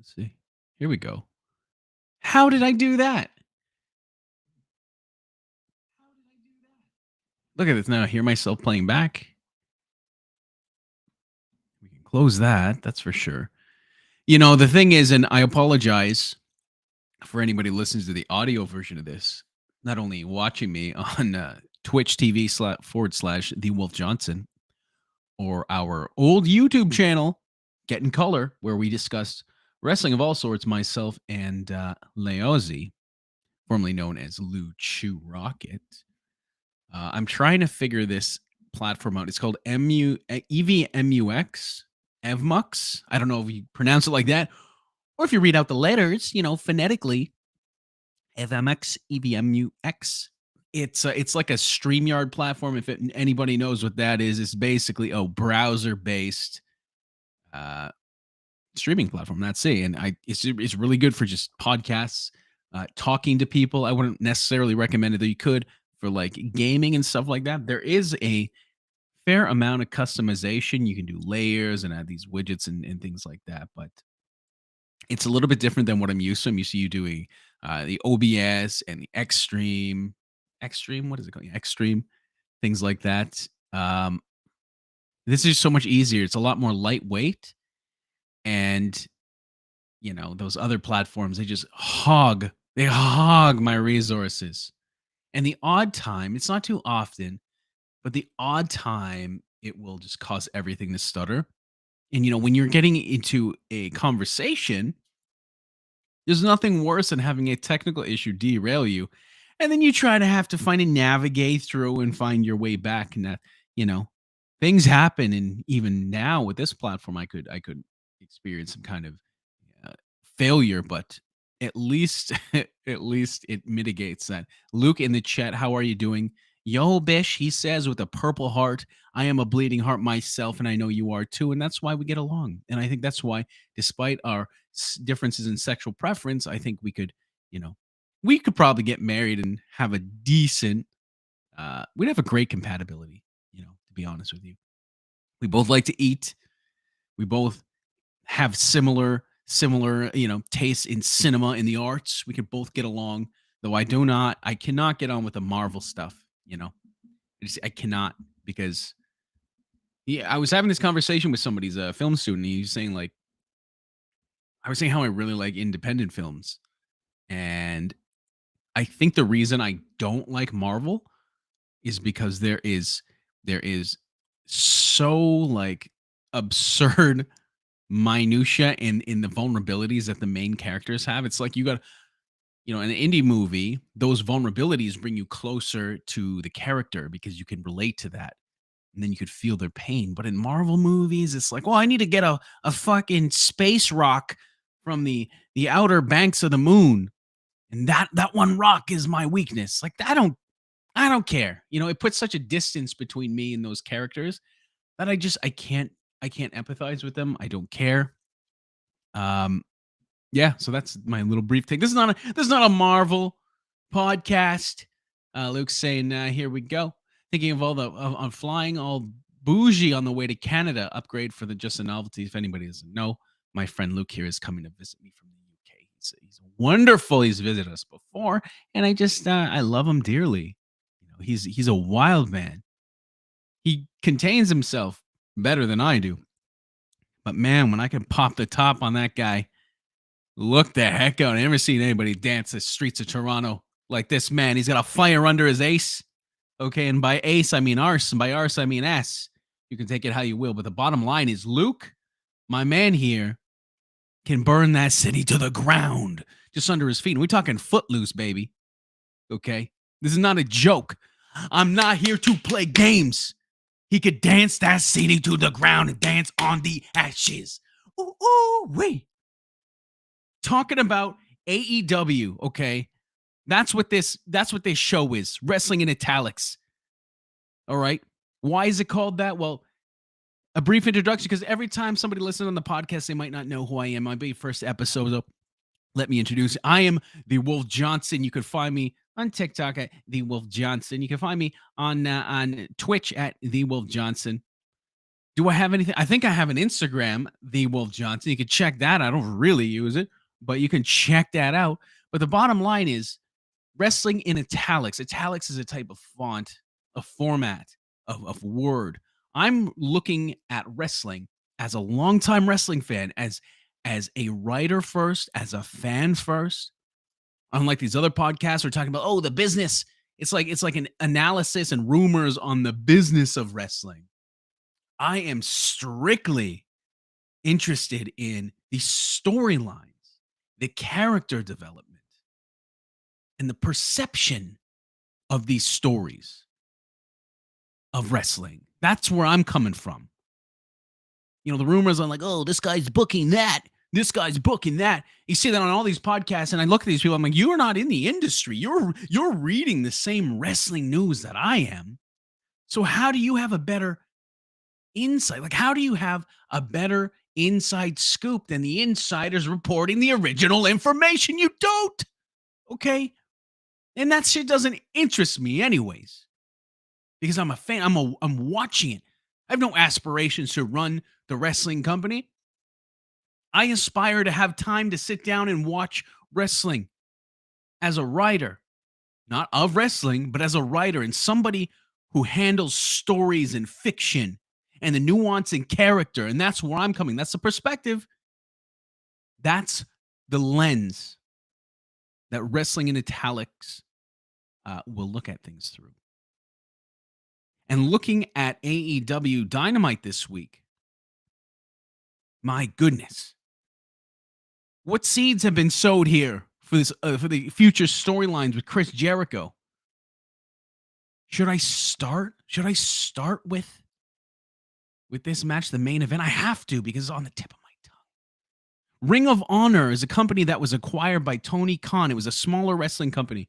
Let's see. Here we go. How did I do that? Look at this now. I hear myself playing back. We can close that. That's for sure. The thing is, and I apologize for anybody who listens to the audio version of this, not only watching me on Twitch TV // The Wolf Johnson or our old YouTube channel, Get in Color, where we discussed wrestling of all sorts, myself and Leozi, formerly known as Lou Chu Rocket. I'm trying to figure this platform out. It's called EVMUX, EVMUX. I don't know if you pronounce it like that, or if you read out the letters, phonetically. EVMX, EVMUX. It's like a StreamYard platform. If anybody knows what that is, it's basically a browser-based streaming platform. That's it. And it's really good for just podcasts, talking to people. I wouldn't necessarily recommend it, though you could for like gaming and stuff like that. There is a fair amount of customization. You can do layers and add these widgets and things like that, but it's a little bit different than what I'm used to. I'm used to you doing the OBS and the Extreme, what is it called? Extreme, things like that. This is so much easier. It's a lot more lightweight, and those other platforms, they hog my resources. And the odd time, it's not too often, but the odd time it will just cause everything to stutter. And when you're getting into a conversation, there's nothing worse than having a technical issue derail you. And then you try to have to find and navigate through and find your way back. And things happen. And even now with this platform, I could experience some kind of failure, but at least it mitigates that. Luke in the chat, how are you doing? Yo, Bish, he says with a purple heart, I am a bleeding heart myself, and I know you are too, and that's why we get along. And I think that's why, despite our differences in sexual preference, I think we could probably get married and have a decent, we'd have a great compatibility, to be honest with you. We both like to eat. We both have similar, tastes in cinema, in the arts. We could both get along, though I cannot get on with the Marvel stuff. I cannot, because I was having this conversation with somebody, he's a film student. He's saying I was saying how I really like independent films. And I think the reason I don't like Marvel is because there is so like absurd minutia in the vulnerabilities that the main characters have. It's like you got an indie movie, those vulnerabilities bring you closer to the character because you can relate to that, and then you could feel their pain. But in Marvel movies, it's like, well, I need to get a fucking space rock from the outer banks of the moon, and that one rock is my weakness. Like, I don't care. It puts such a distance between me and those characters that I can't empathize with them. I don't care. Yeah, so that's my little brief take. This is not a Marvel podcast. Luke's saying, here we go. Thinking of all on flying all bougie on the way to Canada. Upgrade for just a novelty. If anybody doesn't know, my friend Luke here is coming to visit me from the UK. He's wonderful. He's visited us before, and I love him dearly. He's a wild man. He contains himself better than I do. But man, when I can pop the top on that guy, look the heck out. I never seen anybody dance the streets of Toronto like this man. He's got a fire under his ace. Okay, and by ace, I mean arse, and by arse, I mean ass. You can take it how you will, but the bottom line is Luke, my man here, can burn that city to the ground just under his feet. And we're talking footloose, baby. Okay? This is not a joke. I'm not here to play games. He could dance that city to the ground and dance on the ashes. Ooh, wait. Talking about AEW, okay? That's what this show is. Wrestling in italics. All right? Why is it called that? Well, a brief introduction, because every time somebody listens on the podcast, they might not know who I am. Might be first episode, so let me introduce you. I am the Wolf Johnson. You could find me on TikTok at the Wolf Johnson. You can find me on Twitch at the Wolf Johnson. Do I have anything? I think I have an Instagram, the Wolf Johnson. You can check that. I don't really use it, but you can check that out. But the bottom line is wrestling in italics. Italics is a type of font, a format of word. I'm looking at wrestling as a longtime wrestling fan, as a writer first, as a fan first. Unlike these other podcasts, we're talking about the business. It's like an analysis and rumors on the business of wrestling. I am strictly interested in the storylines, the character development, and the perception of these stories of wrestling. That's where I'm coming from. The rumors on like, this guy's booking that. This guy's booking that. You see that on all these podcasts, and I look at these people. I'm like, you're not in the industry. You're reading the same wrestling news that I am. So how do you have a better insight? Like, how do you have a better inside scoop than the insiders reporting the original information? You don't. Okay. And that shit doesn't interest me anyways, because I'm a fan. I'm watching it. I have no aspirations to run the wrestling company. I aspire to have time to sit down and watch wrestling as a writer, not of wrestling, but as a writer and somebody who handles stories and fiction and the nuance and character. And that's where I'm coming. That's the perspective. That's the lens that wrestling in italics will look at things through. And looking at AEW Dynamite this week, my goodness, what seeds have been sowed here for this for the future storylines with Chris Jericho? Should I start? Should I start with this match, the main event? I have to, because it's on the tip of my tongue. Ring of Honor is a company that was acquired by Tony Khan. It was a smaller wrestling company.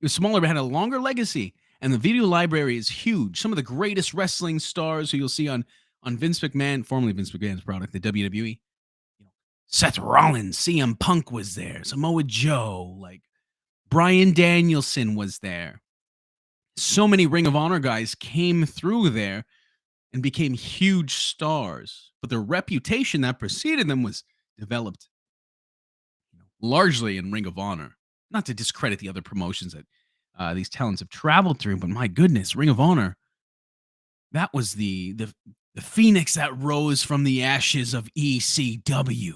It was smaller, but had a longer legacy. And the video library is huge. Some of the greatest wrestling stars who you'll see on Vince McMahon, formerly Vince McMahon's product, the WWE. Seth Rollins, CM Punk was there. Samoa Joe, like Bryan Danielson was there. So many Ring of Honor guys came through there and became huge stars. But the reputation that preceded them was developed largely in Ring of Honor. Not to discredit the other promotions that these talents have traveled through, but my goodness, Ring of Honor, that was the phoenix that rose from the ashes of ECW.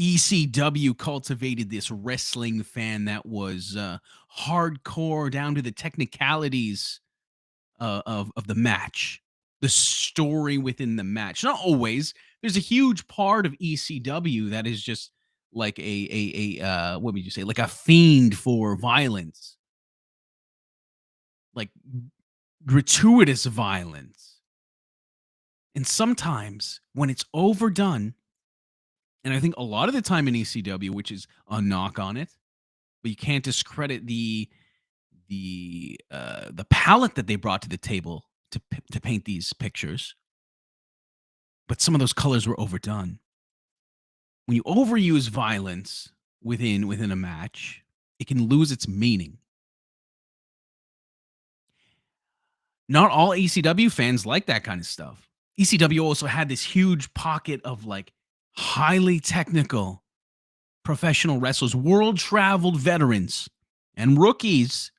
ECW cultivated this wrestling fan that was hardcore down to the technicalities of the match, the story within the match. Not always. There's a huge part of ECW that is just like a what would you say, like a fiend for violence, like gratuitous violence. And sometimes when it's overdone, and I think a lot of the time in ECW, which is a knock on it, but you can't discredit the palette that they brought to the table to paint these pictures. But some of those colors were overdone. When you overuse violence within a match, it can lose its meaning. Not all ECW fans like that kind of stuff. ECW also had this huge pocket of like highly technical professional wrestlers, world traveled veterans, and rookies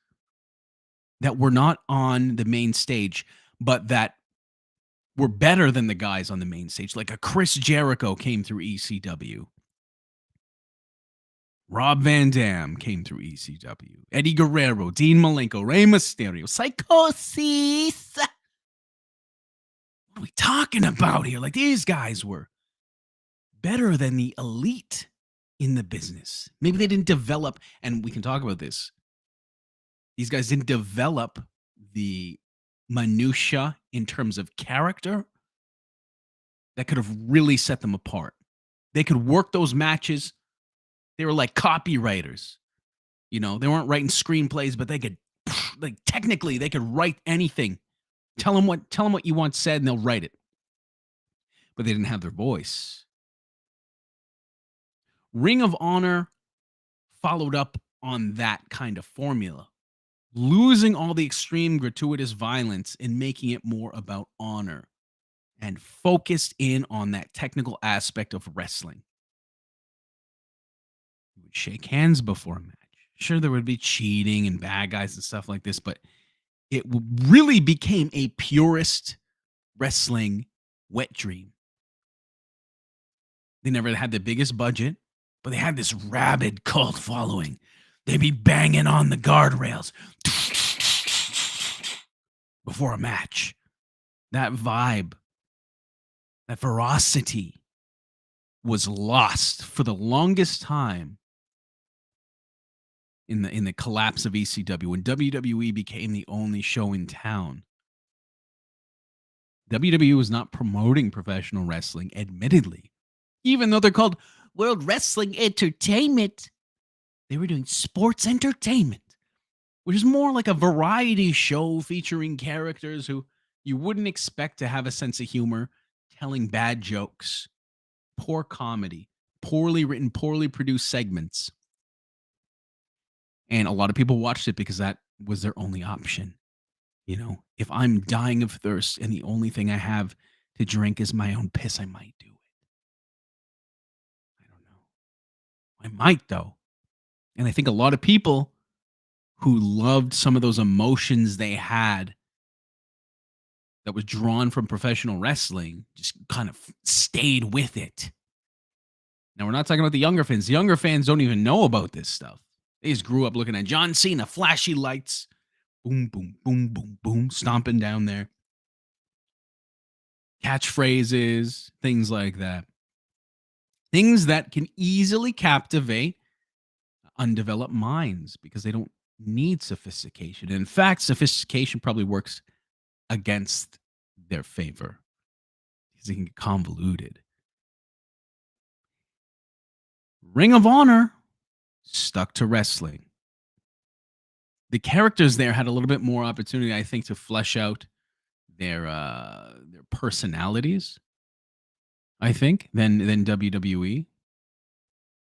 that were not on the main stage, but that were better than the guys on the main stage. Like a Chris Jericho came through ECW. Rob Van Dam came through ECW. Eddie Guerrero, Dean Malenko, Rey Mysterio, Psychosis. What are we talking about here? Like, these guys were better than the elite in the business. Maybe they didn't develop, and we can talk about this. These guys didn't develop the minutia in terms of character that could have really set them apart. They could work those matches. They were like copywriters. They weren't writing screenplays, but they could, like, technically, they could write anything. Tell them what you want said, and they'll write it. But they didn't have their voice. Ring of Honor followed up on that kind of formula. losing all the extreme gratuitous violence and making it more about honor and focused in on that technical aspect of wrestling. You would shake hands before a match. Sure, there would be cheating and bad guys and stuff like this, but it really became a purist wrestling wet dream. They never had the biggest budget, but they had this rabid cult following. They'd be banging on the guardrails before a match. That vibe, that ferocity was lost for the longest time in the collapse of ECW when WWE became the only show in town. WWE was not promoting professional wrestling, admittedly, even though they're called World Wrestling Entertainment. They were doing sports entertainment, which is more like a variety show featuring characters who you wouldn't expect to have a sense of humor, telling bad jokes, poor comedy, poorly written, poorly produced segments. And a lot of people watched it because that was their only option. You know, if I'm dying of thirst and the only thing I have to drink is my own piss, I might do it. I don't know. I might, though. And I think a lot of people who loved some of those emotions they had that was drawn from professional wrestling just kind of stayed with it. Now, we're not talking about the younger fans. The younger fans don't even know about this stuff. They just grew up looking at John Cena, flashy lights, boom, boom, boom, boom, boom, stomping down there. Catchphrases, things like that. Things that can easily captivate undeveloped minds because they don't need sophistication. In fact, sophistication probably works against their favor because it can get convoluted. Ring of Honor stuck to wrestling. The characters there had a little bit more opportunity, I think, to flesh out their personalities, I think, than WWE.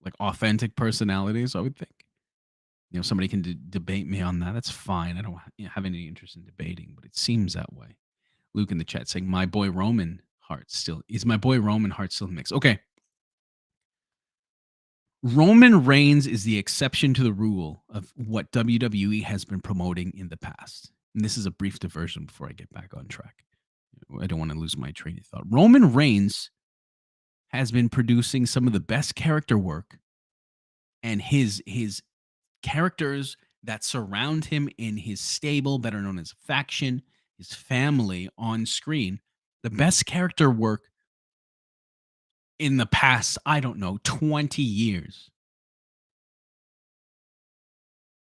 Like authentic personalities, I would think. You know, somebody can debate me on that. That's fine. I don't have any interest in debating, but it seems that way. Luke in the chat saying, "My boy Roman Hart still is my boy Roman Hart still in the mix." Okay, Roman Reigns is the exception to the rule of what WWE has been promoting in the past. And this is a brief diversion before I get back on track. I don't want to lose my train of thought. Roman Reigns has been producing some of the best character work, and his characters that surround him in his stable, better known as faction, his family on screen, the best character work in the past, I don't know, 20 years.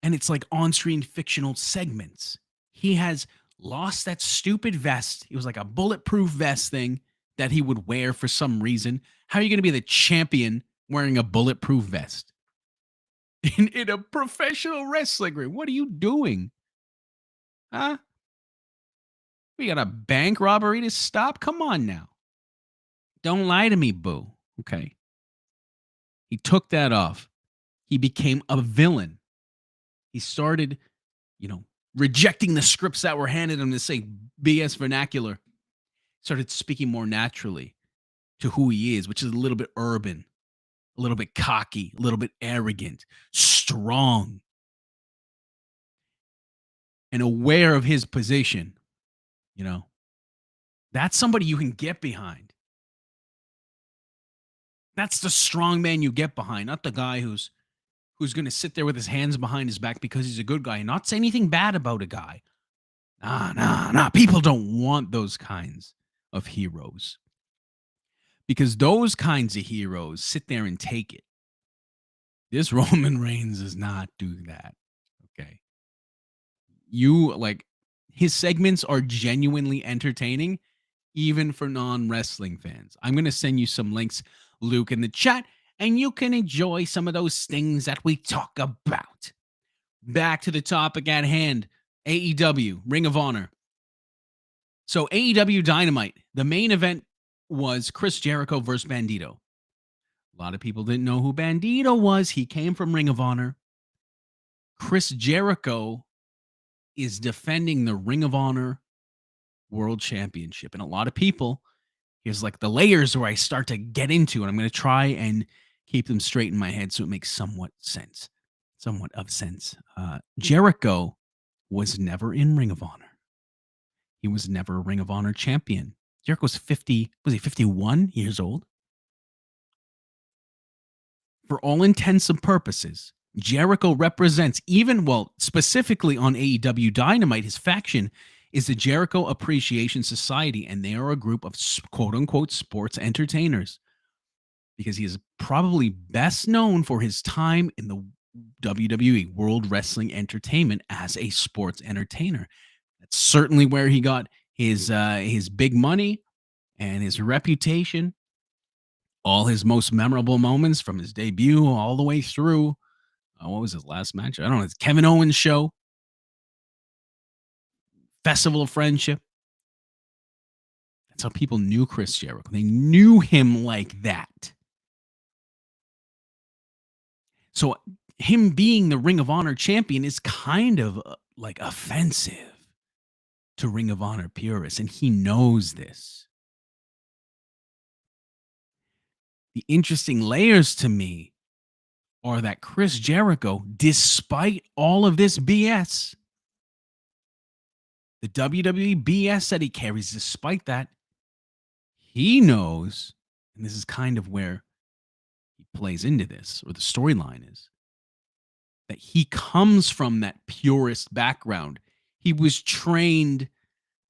And it's like on-screen fictional segments. He has lost that stupid vest. It was like a bulletproof vest thing that he would wear for some reason. How are you going to be the champion wearing a bulletproof vest? In a professional wrestling ring. What are you doing? Huh? We got a bank robbery to stop? Come on now. Don't lie to me, boo. Okay. He took that off. He became a villain. He started, rejecting the scripts that were handed him to say BS vernacular. Started speaking more naturally to who he is, which is a little bit urban, a little bit cocky, a little bit arrogant, strong, and aware of his position. That's somebody you can get behind. That's the strong man you get behind, not the guy who's going to sit there with his hands behind his back because he's a good guy and not say anything bad about a guy. Nah. People don't want those kinds of heroes because those kinds of heroes sit there and take it. This Roman Reigns does not do that. Okay. His segments are genuinely entertaining, even for non-wrestling fans. I'm going to send you some links, Luke, in the chat, and you can enjoy some of those things that we talk about. Back to the topic at hand, AEW, Ring of Honor. So AEW Dynamite, the main event was Chris Jericho versus Bandito. A lot of people didn't know who Bandito was. He came from Ring of Honor. Chris Jericho is defending the Ring of Honor World Championship. And a lot of people, here's like the layers where I start to get into, and I'm going to try and keep them straight in my head so it makes somewhat of sense. Jericho was never in Ring of Honor. He was never a Ring of Honor champion. Jericho's 50, was he 51 years old? For all intents and purposes, Jericho represents, even, well, specifically on AEW Dynamite, his faction is the Jericho Appreciation Society, and they are a group of quote unquote sports entertainers because he is probably best known for his time in the WWE, World Wrestling Entertainment, as a sports entertainer. That's certainly where he got his big money and his reputation. All his most memorable moments from his debut all the way through. What was his last match? I don't know. It's Kevin Owens show, Festival of Friendship. That's how people knew Chris Jericho. They knew him like that. So him being the Ring of Honor champion is kind of like offensive to Ring of Honor purists, and he knows this. The interesting layers to me are that Chris Jericho, despite all of this BS, the WWE BS that he carries, despite that, he knows, and this is kind of where he plays into this, or the storyline is, that he comes from that purist background. He was trained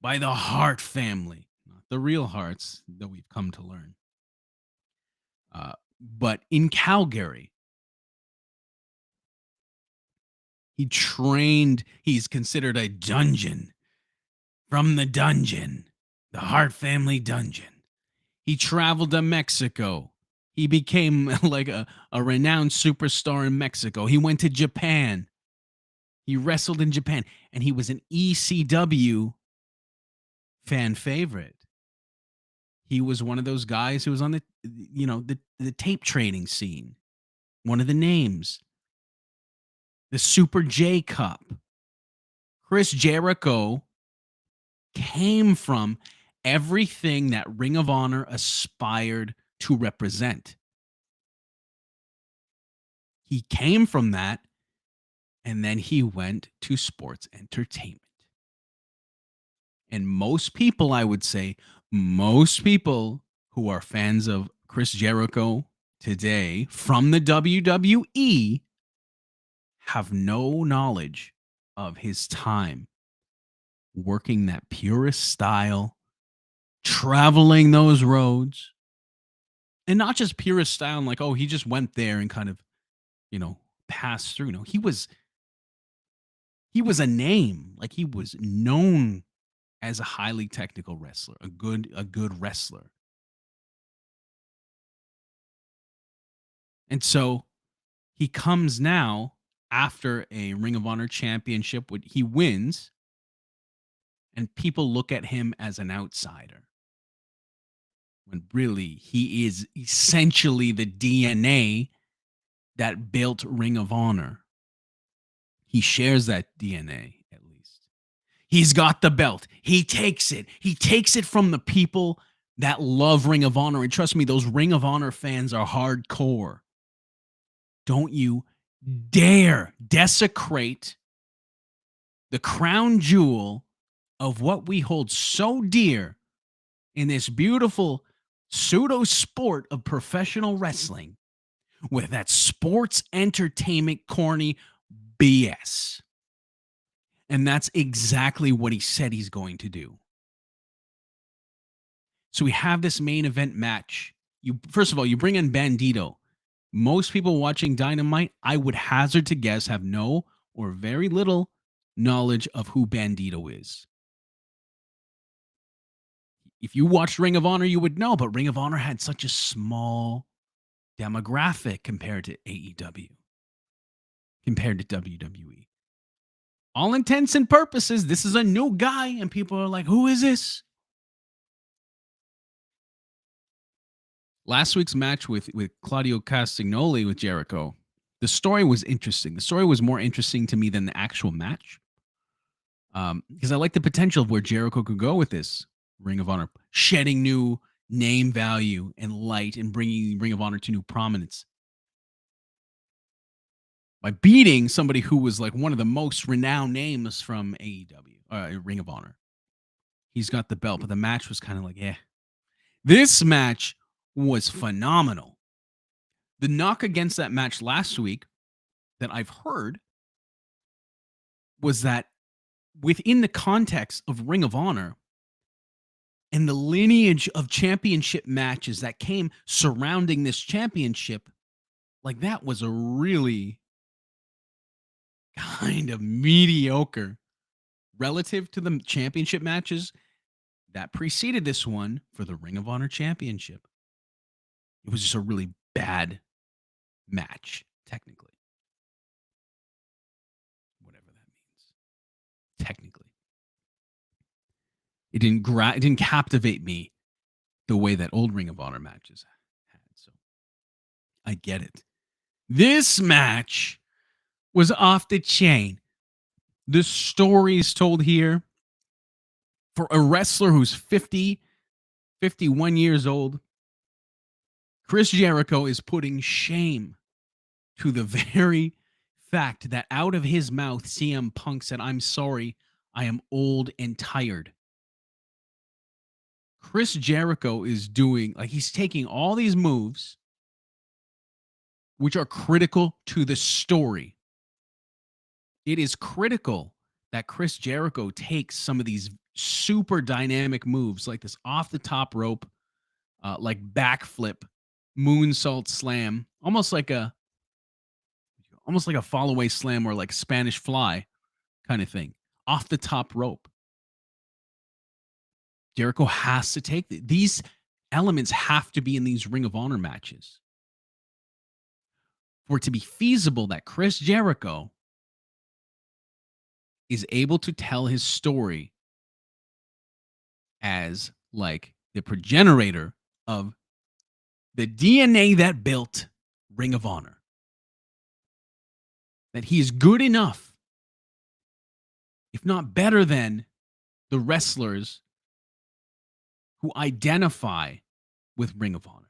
by the Hart family, not the real Harts that we've come to learn. But in Calgary, he's considered a dungeon from the dungeon, the Hart family dungeon. He traveled to Mexico. He became like a renowned superstar in Mexico. He went to Japan. He wrestled in Japan, and he was an ECW fan favorite. He was one of those guys who was on the tape trading scene. One of the names. The Super J Cup. Chris Jericho came from everything that Ring of Honor aspired to represent. He came from that, and then he went to sports entertainment. And most people, I would say, most people who are fans of Chris Jericho today from the WWE have no knowledge of his time working that purist style, traveling those roads, and not just purist style, like, oh, he just went there and kind of, passed through. No, he was a name. Like, he was known as a highly technical wrestler, a good wrestler. And so he comes now after a Ring of Honor championship, he wins, and people look at him as an outsider. When really he is essentially the DNA that built Ring of Honor. He shares that DNA, at least. He's got the belt. He takes it. He takes it from the people that love Ring of Honor. And trust me, those Ring of Honor fans are hardcore. Don't you dare desecrate the crown jewel of what we hold so dear in this beautiful pseudo sport of professional wrestling with that sports entertainment corny BS. And that's exactly what he said he's going to do. So we have this main event match. First of all, you bring in Bandito. Most people watching Dynamite, I would hazard to guess, have no or very little knowledge of who Bandito is. If you watched Ring of Honor, you would know, but Ring of Honor had such a small demographic compared to AEW, compared to WWE. All intents and purposes, this is a new guy, and people are like, who is this? Last week's match with Claudio Castagnoli with Jericho, the story was interesting. The story was more interesting to me than the actual match. Because I like the potential of where Jericho could go with this Ring of Honor, shedding new name value and light and bringing Ring of Honor to new prominence by beating somebody who was like one of the most renowned names from AEW, Ring of Honor. He's got the belt, but the match was kind of like, yeah. This match was phenomenal. The knock against that match last week that I've heard was that within the context of Ring of Honor and the lineage of championship matches that came surrounding this championship, like that was a really kind of mediocre relative to the championship matches that preceded this one for the Ring of Honor championship. It was just a really bad match, technically. Whatever that means. Technically. It didn't captivate me the way that old Ring of Honor matches had. So I get it. This match was off the chain. The stories told here for a wrestler who's 50, 51 years old. Chris Jericho is putting shame to the very fact that out of his mouth, CM Punk said, "I'm sorry, I am old and tired." Chris Jericho is doing, like, he's taking all these moves, which are critical to the story. It is critical that Chris Jericho takes some of these super dynamic moves, like this off the top rope, like backflip, moonsault slam, almost like a fall away slam or like Spanish fly kind of thing, off the top rope. Jericho has to take these elements have to be in these Ring of Honor matches for it to be feasible that Chris Jericho is able to tell his story as like the progenitor of the DNA that built Ring of Honor. That he is good enough, if not better than the wrestlers who identify with Ring of Honor.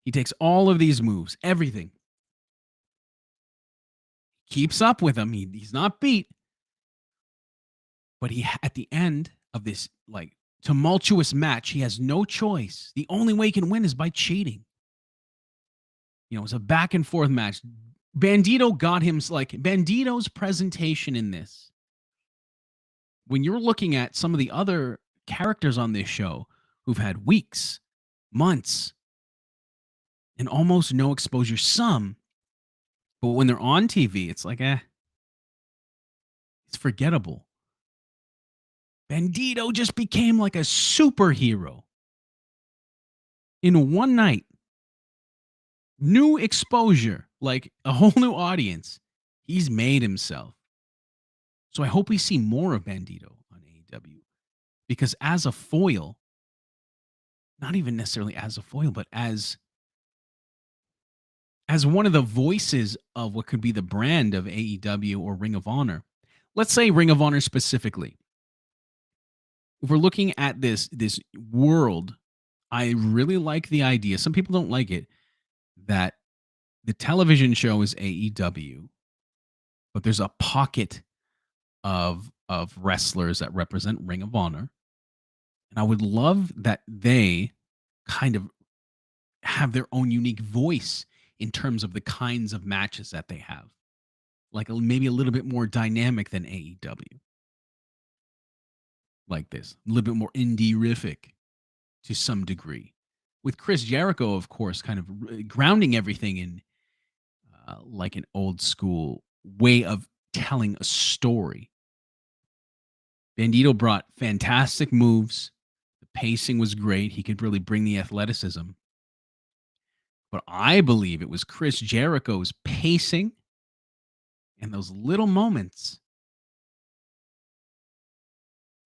He takes all of these moves, everything, keeps up with them. He's not beat, but he at the end of this like tumultuous match, he has no choice. The only way he can win is by cheating. You know, it's a back and forth match. Bandito got him like Bandito's presentation in this. When you're looking at some of the other characters on this show who've had weeks, months, and almost no exposure, some, but when they're on TV, it's like, it's forgettable. Bandito just became like a superhero in one night. New exposure, like a whole new audience. He's made himself. So I hope we see more of Bandito on AEW because as a foil, not even necessarily as a foil, but as one of the voices of what could be the brand of AEW or Ring of Honor. Let's say Ring of Honor specifically. If we're looking at this world, I really like the idea. Some people don't like it that the television show is AEW, but there's a pocket of wrestlers that represent Ring of Honor. And I would love that they kind of have their own unique voice in terms of the kinds of matches that they have. Like maybe a little bit more dynamic than AEW. Like this, a little bit more indie-rific to some degree. With Chris Jericho, of course, kind of grounding everything in like an old school way of telling a story. Bandito brought fantastic moves. The pacing was great. He could really bring the athleticism. But I believe it was Chris Jericho's pacing and those little moments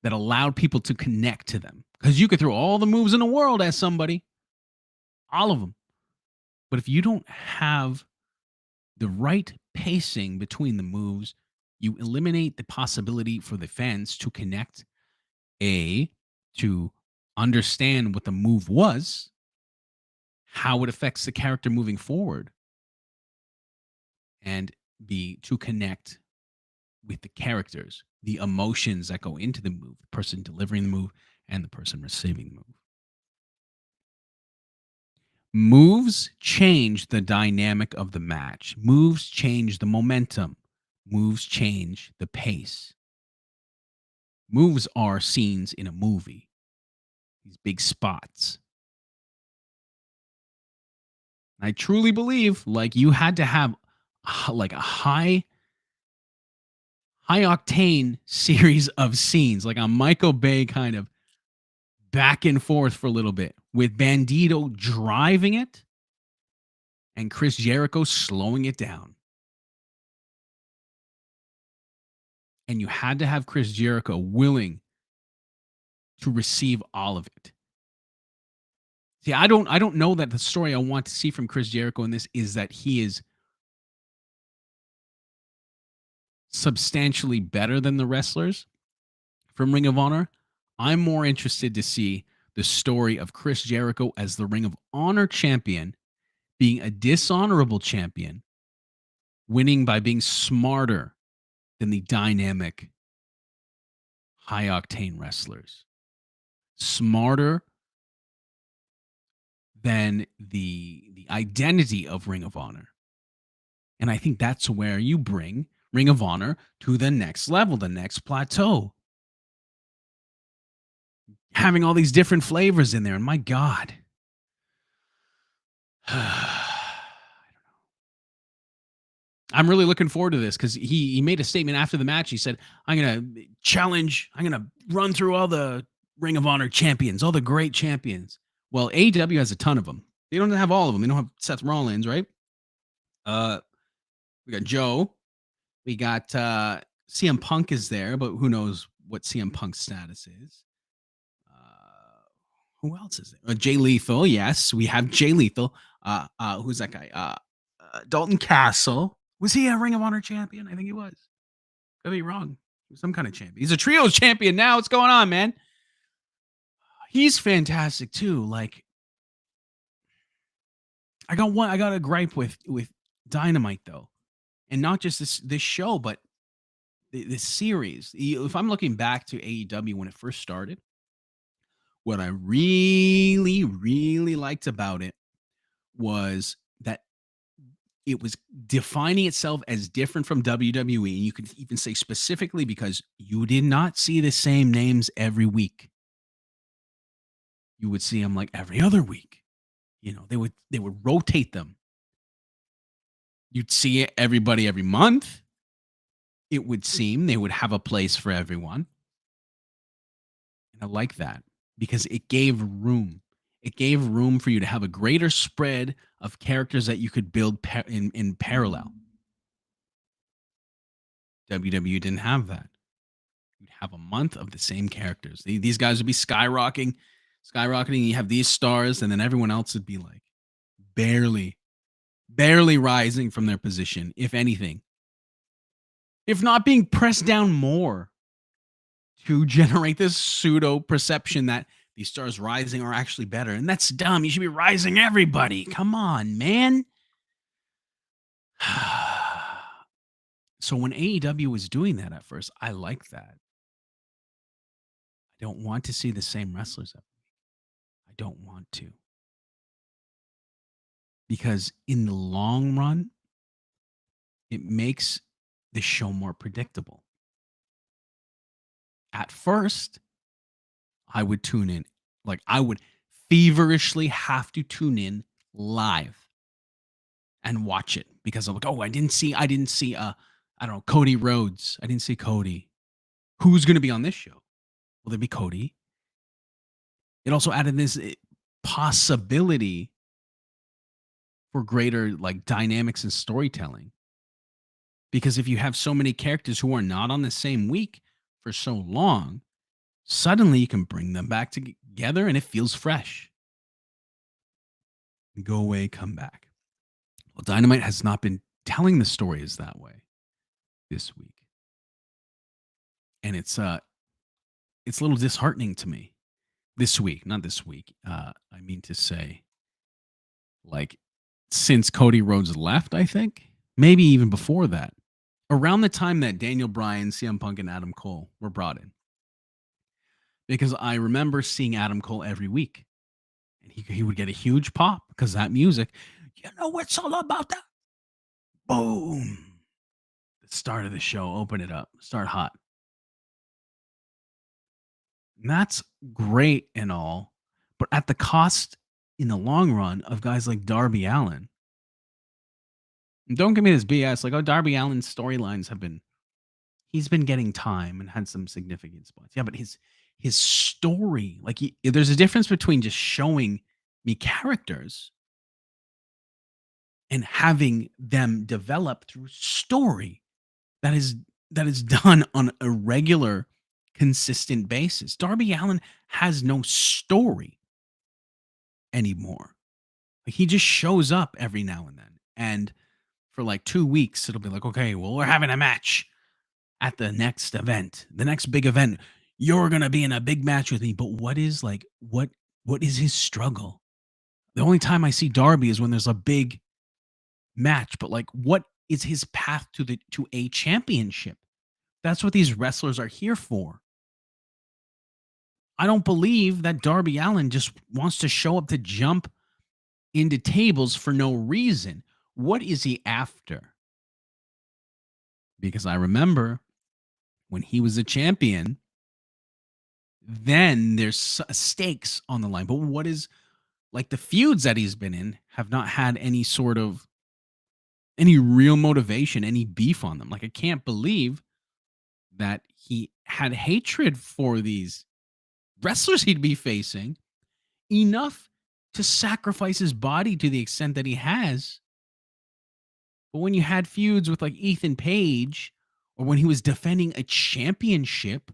that allowed people to connect to them. Because you could throw all the moves in the world at somebody, all of them. But if you don't have the right pacing between the moves, You eliminate the possibility for the fans to connect, A, to understand what the move was, how it affects the character moving forward, and B, to connect with the characters, the emotions that go into the move, the person delivering the move and the person receiving the move. Moves change the dynamic of the match. Moves change the momentum. Moves change the pace. Moves are scenes in a movie, these big spots. I truly believe like you had to have like a high octane series of scenes, like a Michael Bay kind of back and forth for a little bit with Bandito driving it and Chris Jericho slowing it down. And you had to have Chris Jericho willing to receive all of it. See, I don't know that the story I want to see from Chris Jericho in this is that he is substantially better than the wrestlers from Ring of Honor. I'm more interested to see the story of Chris Jericho as the Ring of Honor champion, being a dishonorable champion, winning by being smarter than the dynamic, high octane wrestlers, smarter than the identity of Ring of Honor. And I think that's where you bring Ring of Honor to the next level, the next plateau. Having all these different flavors in there. And my God. I'm really looking forward to this because he made a statement after the match. He said, I'm gonna run through all the Ring of Honor champions, all the great champions. Well, AEW has a ton of them. They don't have all of them. They don't have Seth Rollins, right? Uh we got Joe. We got CM Punk is there, but who knows what CM Punk's status is. Who else is there? Jay Lethal, yes, we have Jay Lethal. Who's that guy? Dalton Castle. Was he a Ring of Honor champion? I think he was. Could be wrong. He was some kind of champion. He's a trios champion now. What's going on, man? He's fantastic too. Like, I got a gripe with Dynamite though, and not just this show, but this series. If I'm looking back to AEW when it first started, what I really, really liked about it was that it was defining itself as different from WWE. And you could even say specifically because you did not see the same names every week. You would see them like every other week. You know, they would rotate them. You'd see everybody every month. It would seem they would have a place for everyone. And I like that because it gave room. It gave room for you to have a greater spread of characters that you could build in parallel. WWE didn't have that. You'd have a month of the same characters. These guys would be skyrocketing. You have these stars, and then everyone else would be like barely, barely rising from their position, if anything. If not being pressed down more to generate this pseudo perception that these stars rising are actually better. And that's dumb. You should be rising everybody. Come on, man. So when AEW was doing that at first, I liked that. I don't want to see the same wrestlers. I don't want to. Because in the long run, it makes the show more predictable. At first, I would tune in. Like I would feverishly have to tune in live and watch it because I'm like, oh, I don't know, Cody Rhodes. I didn't see Cody. Who's going to be on this show? Will there be Cody? It also added this possibility for greater like dynamics and storytelling. Because if you have so many characters who are not on the same week for so long, suddenly you can bring them back together and it feels fresh. Go away, come back. Well, Dynamite has not been telling the stories that way this week. and it's a little disheartening to me this week, not this week. I mean to say, like, since Cody Rhodes left, I think maybe even before that, around the time that Daniel Bryan, CM Punk, and Adam Cole were brought in, because I remember seeing Adam Cole every week, and he would get a huge pop because that music, you know, what's all about that? Boom. The start of the show, open it up, start hot. And that's great and all, but at the cost in the long run of guys like Darby Allen. And don't give me this BS like, oh, Darby Allen's storylines have been he's been getting time and had some significant spots. Yeah, but his story, like there's a difference between just showing me characters and having them develop through story that is that is done on a regular, consistent basis. Darby Allen has no story anymore. Like, he just shows up every now and then. And for like 2 weeks, it'll be like, okay, well, we're having a match at the next event, the next big event. You're gonna be in a big match with me. But what is his struggle? The only time I see Darby is when there's a big match. But like, what is his path to a championship? That's what these wrestlers are here for. I don't believe that Darby Allen just wants to show up to jump into tables for no reason. What is he after? Because I remember when he was a champion, then there's stakes on the line. But what is like the feuds that he's been in have not had any sort of any real motivation, any beef on them. Like, I can't believe that he had hatred for these wrestlers he'd be facing enough to sacrifice his body to the extent that he has. But when you had feuds with like Ethan Page or when he was defending a championship,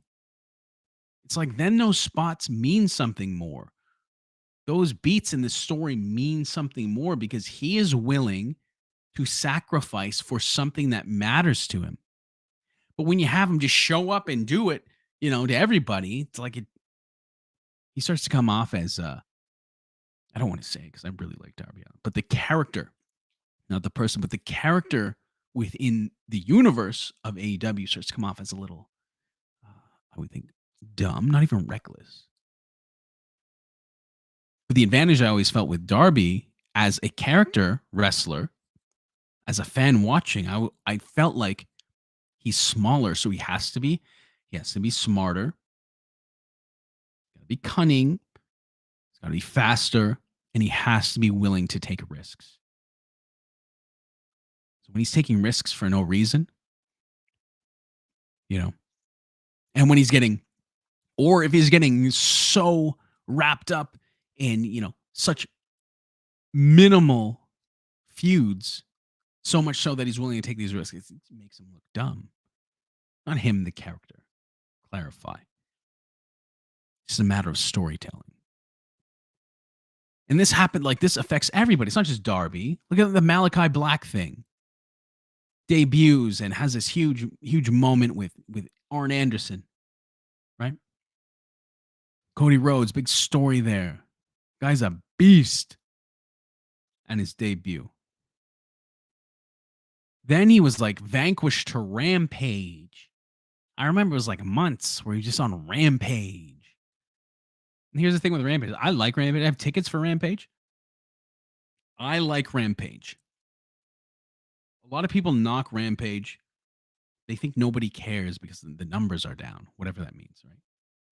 it's like then those spots mean something more. Those beats in the story mean something more because he is willing to sacrifice for something that matters to him. But when you have him just show up and do it, you know, to everybody, it's like he starts to come off as I don't want to say because I really like Darby Allin, but the character, not the person, but the character within the universe of AEW starts to come off as a little, I would think, dumb, not even reckless. But the advantage I always felt with Darby as a character wrestler, as a fan watching, I felt like he's smaller, so he has to be. He has to be smarter. Got to be cunning. He's got to be faster, and he has to be willing to take risks. So when he's taking risks for no reason, you know, and when he's getting, or if he's getting so wrapped up in, you know, such minimal feuds, so much so that he's willing to take these risks, it makes him look dumb. Not him, the character. Clarify. It's just a matter of storytelling. And this happened, like, this affects everybody. It's not just Darby. Look at the Malachi Black thing. Debuts and has this huge moment with Arn Anderson, right? Cody Rhodes, big story there. Guy's a beast. And his debut. Then he was like vanquished to Rampage. I remember it was like months where he was just on Rampage. And here's the thing with Rampage. I like Rampage. I have tickets for Rampage. I like Rampage. A lot of people knock Rampage. They think nobody cares because the numbers are down, whatever that means, right?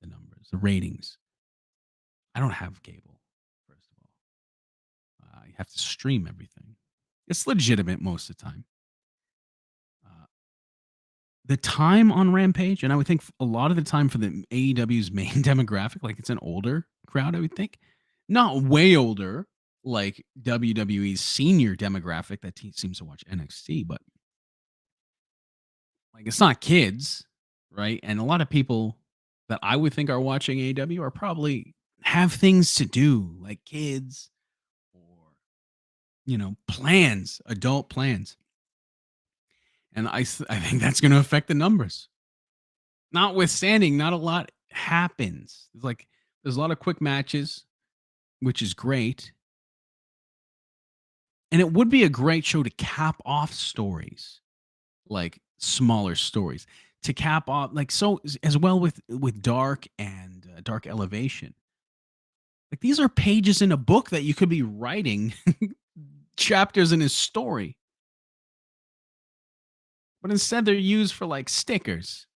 The numbers, the ratings. I don't have cable, first of all. I have to stream everything. It's legitimate most of the time. The time on Rampage, and I would think a lot of the time for the AEW's main demographic, like it's an older crowd, I would think. Not way older, like WWE's senior demographic that seems to watch NXT, but like it's not kids, right? And a lot of people that I would think are watching AEW are probably have things to do, like kids or, you know, plans, adult plans. And I think that's going to affect the numbers. Notwithstanding, not a lot happens. There's a lot of quick matches, which is great. And it would be a great show to cap off stories, like smaller stories, to cap off like so as well with Dark and Dark Elevation. Like these are pages in a book that you could be writing chapters in his story, but instead they're used for like stickers.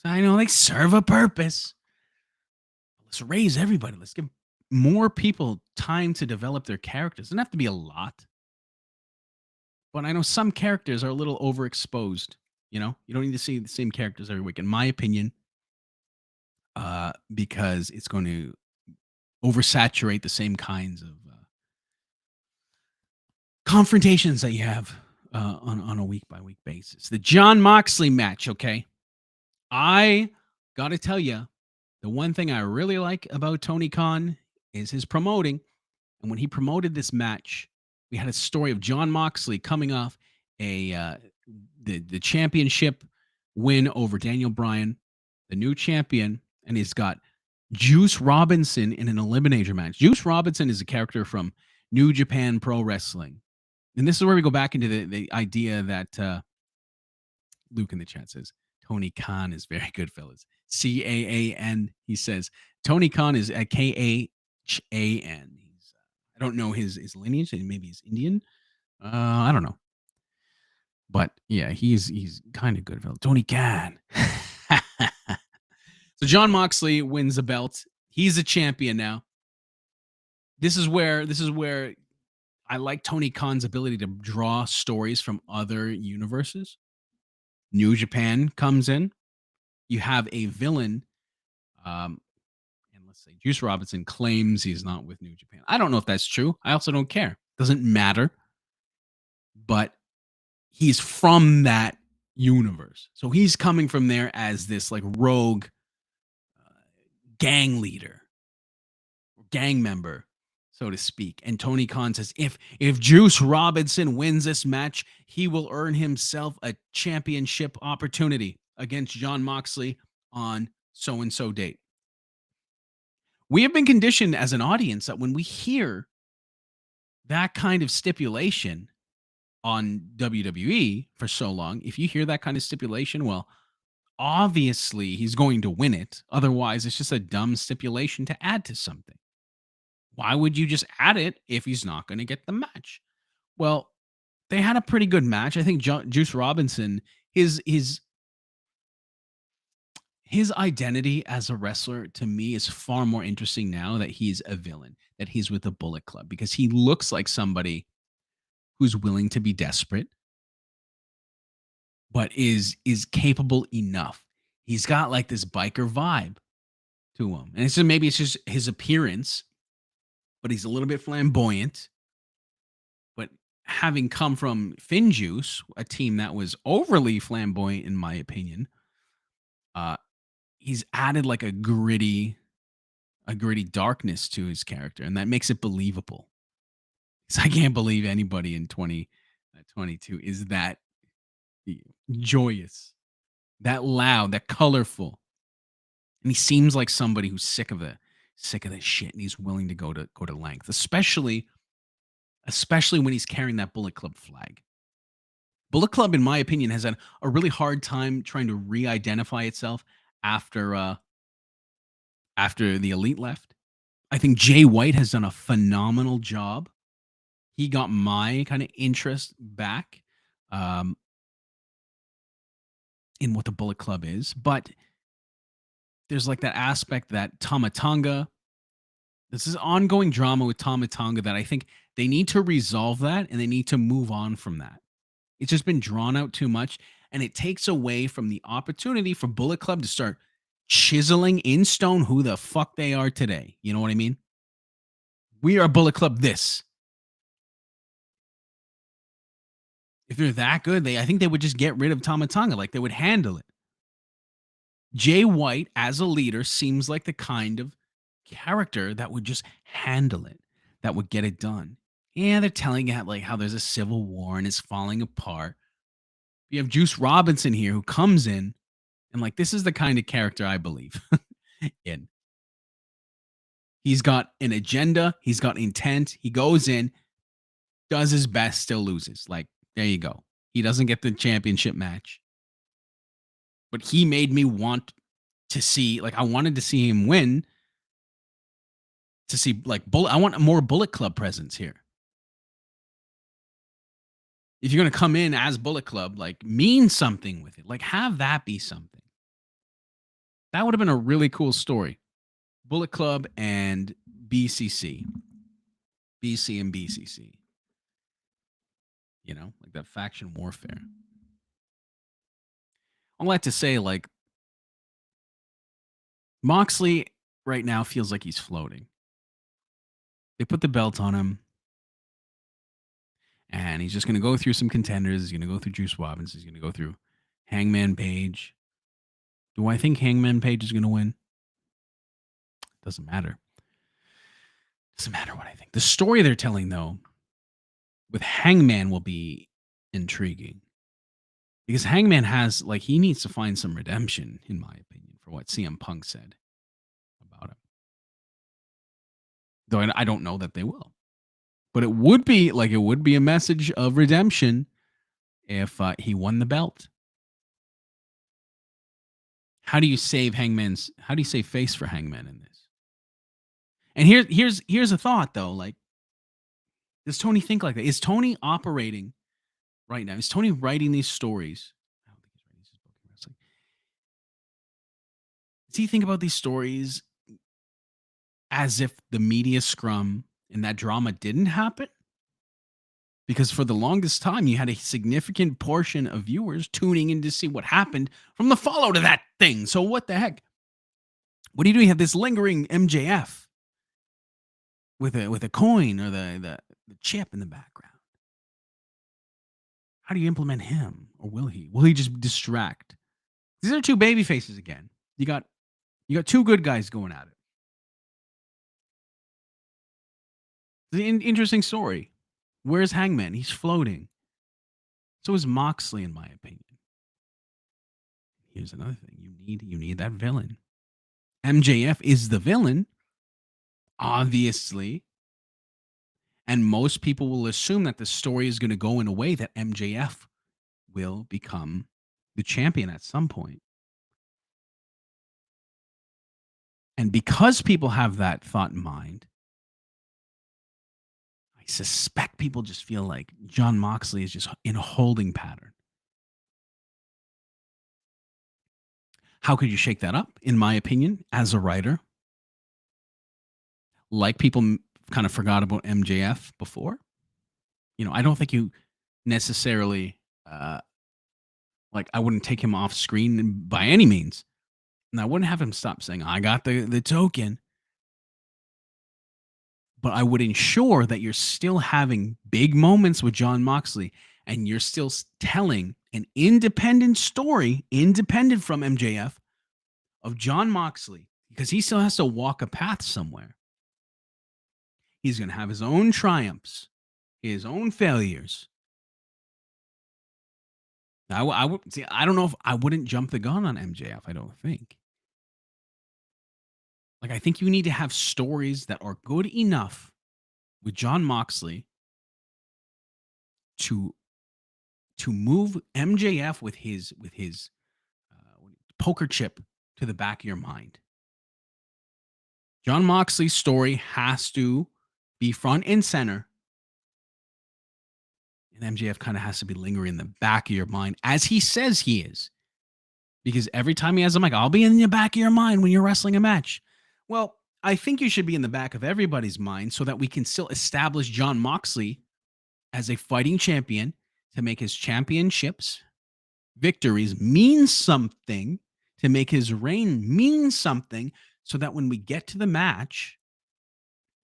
I know they serve a purpose. Let's raise everybody. Let's give more people time to develop their characters. It doesn't have to be a lot, but I know some characters are a little overexposed. You don't need to see the same characters every week, in my opinion, because it's going to oversaturate the same kinds of confrontations that you have on a week by week basis. The John Moxley match, okay? I got to tell you, the one thing I really like about Tony Khan is his promoting. And when he promoted this match, we had a story of John Moxley coming off a the championship win over Daniel Bryan, the new champion, and he's got Juice Robinson in an eliminator match. Juice Robinson is a character from New Japan Pro Wrestling. And this is where we go back into the idea that Luke in the chat says Tony Khan is very good, fellas. Can. He says Tony Khan is a Khan. He's I don't know his lineage. Maybe he's Indian. I don't know, but yeah, he's kind of good, fella. Tony Khan. So John Moxley wins a belt. He's a champion now. This is where I like Tony Khan's ability to draw stories from other universes. New Japan comes in. You have a villain, and let's say Juice Robinson claims he's not with New Japan. I don't know if that's true. I also don't care. Doesn't matter. But he's from that universe, so he's coming from there as this like rogue gang leader, gang member, so to speak. And Tony Khan says if Juice Robinson wins this match, he will earn himself a championship opportunity against John Moxley on so and so date. We have been conditioned as an audience that when we hear that kind of stipulation on WWE for so long, if you hear that kind of stipulation, well, obviously he's going to win it. Otherwise, it's just a dumb stipulation to add to something. Why would you just add it if he's not going to get the match? Well, they had a pretty good match. I think Juice Robinson, his identity as a wrestler to me is far more interesting now that he's a villain, that he's with the Bullet Club, because he looks like somebody who's willing to be desperate, but is capable enough. He's got like this biker vibe to him. And maybe it's just his appearance, but he's a little bit flamboyant. But having come from Finjuice, a team that was overly flamboyant in my opinion, uh he's added like a gritty darkness to his character, and that makes it believable. So I can't believe anybody in 2022 is that joyous, that loud, that colorful. And he seems like somebody who's sick of the shit, and he's willing to go to length, especially when he's carrying that Bullet Club flag. Bullet Club, in my opinion, has had a really hard time trying to re-identify itself after after the Elite left. I think Jay White has done a phenomenal job. He got my kind of interest back um, in what the Bullet Club is, but there's like that aspect that Tamatanga. This is ongoing drama with Tamatanga that I think they need to resolve that and they need to move on from that. It's just been drawn out too much, and it takes away from the opportunity for Bullet Club to start chiseling in stone who the fuck they are today. You know what I mean? We are Bullet Club this. If they're that good, I think they would just get rid of Tamatanga. Like they would handle it. Jay White as a leader seems like the kind of character that would just handle it, that would get it done. Yeah, they're telling you like how there's a civil war and it's falling apart. You have Juice Robinson here who comes in And like this is the kind of character I believe in. He's got an agenda, he's got intent. He goes in, does his best, still loses. Like, there you go. He doesn't get the championship match, but he made me want to see, like, I wanted to see him win to see, like, Bullet. I want more Bullet Club presence here. If you're going to come in as Bullet Club, like, mean something with it, like, have that be something. That would have been a really cool story. Bullet Club and BCC, BC and BCC, like that faction warfare. All that to say, like, Moxley right now feels like he's floating. They put the belt on him, and he's just going to go through some contenders. He's going to go through Juice Robbins. He's going to go through Hangman Page. Do I think Hangman Page is going to win? Doesn't matter. Doesn't matter what I think. The story they're telling, though, with Hangman will be intriguing. Because Hangman has, like, he needs to find some redemption, in my opinion, for what CM Punk said about him. Though I don't know that they will. But it would be a message of redemption if he won the belt. How do you save face for Hangman in this? And here's a thought though. Like, does Tony think like that? Is Tony operating right now? Is Tony writing these stories? I don't think he's writing his book in wrestling. Does he think about these stories as if the media scrum and that drama didn't happen? Because for the longest time, you had a significant portion of viewers tuning in to see what happened from the follow to that thing. So what the heck? What do you do? You have this lingering MJF with a coin or the chip in the background. How do you implement him, or will he? Will he just distract? These are two baby faces again. You got two good guys going at it. It's an interesting story. Where's Hangman? He's floating. So is Moxley, in my opinion. Here's another thing. You need that villain. MJF is the villain, obviously. And most people will assume that the story is going to go in a way that MJF will become the champion at some point. And because people have that thought in mind, I suspect people just feel like Jon Moxley is just in a holding pattern. How could you shake that up? In my opinion, as a writer, like people kind of forgot about MJF before. I don't think you necessarily I wouldn't take him off screen by any means. And I wouldn't have him stop saying, I got the token. But I would ensure that you're still having big moments with Jon Moxley and you're still telling an independent story, independent from MJF, of Jon Moxley, because he still has to walk a path somewhere. He's going to have his own triumphs, his own failures. I would see. I don't know if I wouldn't jump the gun on MJF. I don't think. Like, I think you need to have stories that are good enough with Jon Moxley to move MJF with his poker chip to the back of your mind. Jon Moxley's story has to be front and center. And MJF kind of has to be lingering in the back of your mind, as he says he is. Because every time he has a mic, I'll be in the back of your mind when you're wrestling a match. Well, I think you should be in the back of everybody's mind so that we can still establish Jon Moxley as a fighting champion, to make his championships, victories mean something, to make his reign mean something, so that when we get to the match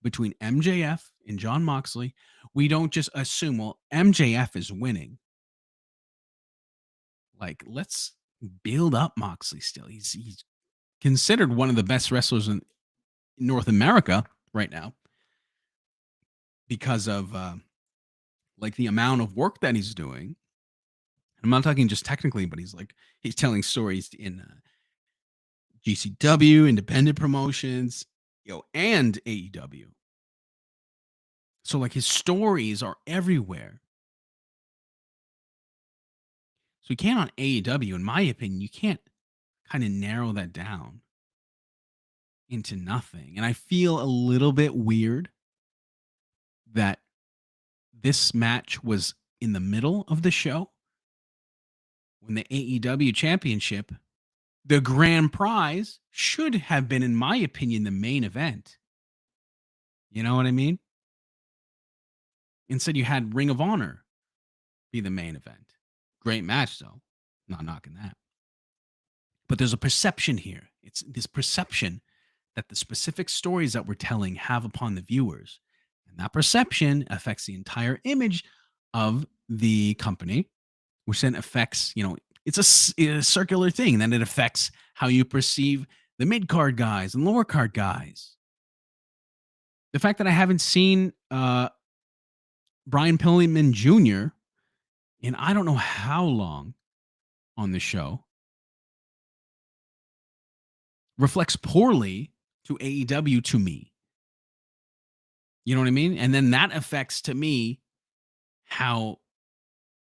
between MJF and Jon Moxley, we don't just assume, well, MJF is winning. Like, let's build up Moxley still. He's considered one of the best wrestlers in North America right now because of like the amount of work that he's doing. I'm not talking just technically, but he's telling stories in GCW, independent promotions, and AEW. So like his stories are everywhere. So you can't on AEW, in my opinion, you can't kind of narrow that down into nothing. And I feel a little bit weird that this match was in the middle of the show when the AEW championship, the grand prize, should have been, in my opinion, the main event. You know what I mean? Instead, you had Ring of Honor be the main event. Great match, though. Not knocking that. But there's a perception here. It's this perception that the specific stories that we're telling have upon the viewers. And that perception affects the entire image of the company, which then affects, it's a circular thing. Then it affects how you perceive the mid card guys and lower card guys. The fact that I haven't seen Brian Pillman Jr. in I don't know how long on the show reflects poorly to AEW to me. You know what I mean? And then that affects to me how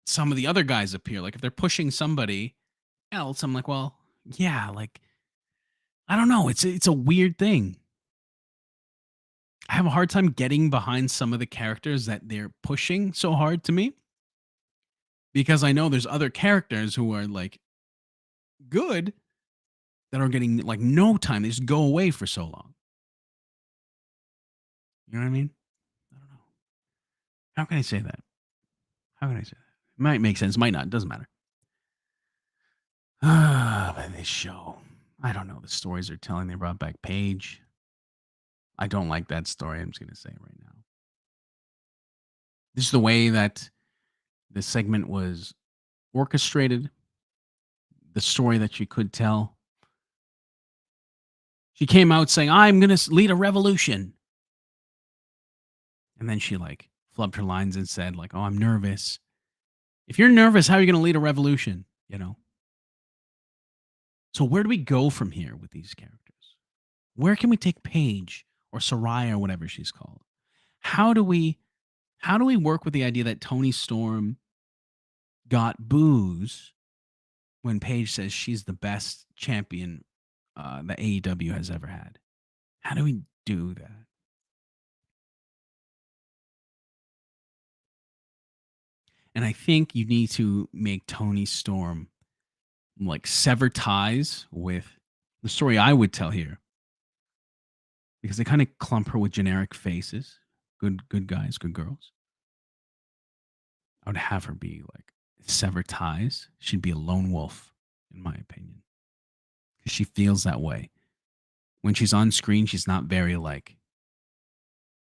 some of the other guys appear. Like if they're pushing somebody else, I'm like, well, yeah, like I don't know. It's a weird thing. I have a hard time getting behind some of the characters that they're pushing so hard to me because I know there's other characters who are like good that are getting like no time. They just go away for so long. You know what I mean? I don't know. How can I say that? How can I say that? It might make sense, might not. It doesn't matter. But this show, I don't know. The stories they're telling. They brought back Paige. I don't like that story. I'm just gonna say it right now. This is the way that the segment was orchestrated. The story that she could tell. She came out saying, "I'm gonna lead a revolution," and then she like flubbed her lines and said, "Like, oh, I'm nervous." If you're nervous, how are you gonna lead a revolution? You know. So where do we go from here with these characters? Where can we take Paige or Soraya or whatever she's called? How do we work with the idea that Tony Storm got booze when Paige says she's the best champion that AEW has ever had? How do we do that? And I think you need to make Tony Storm like sever ties with the story I would tell here because they kind of clump her with generic faces, good guys, good girls. I would have her be like sever ties. She'd be a lone wolf, in my opinion, because she feels that way. When she's on screen, she's not very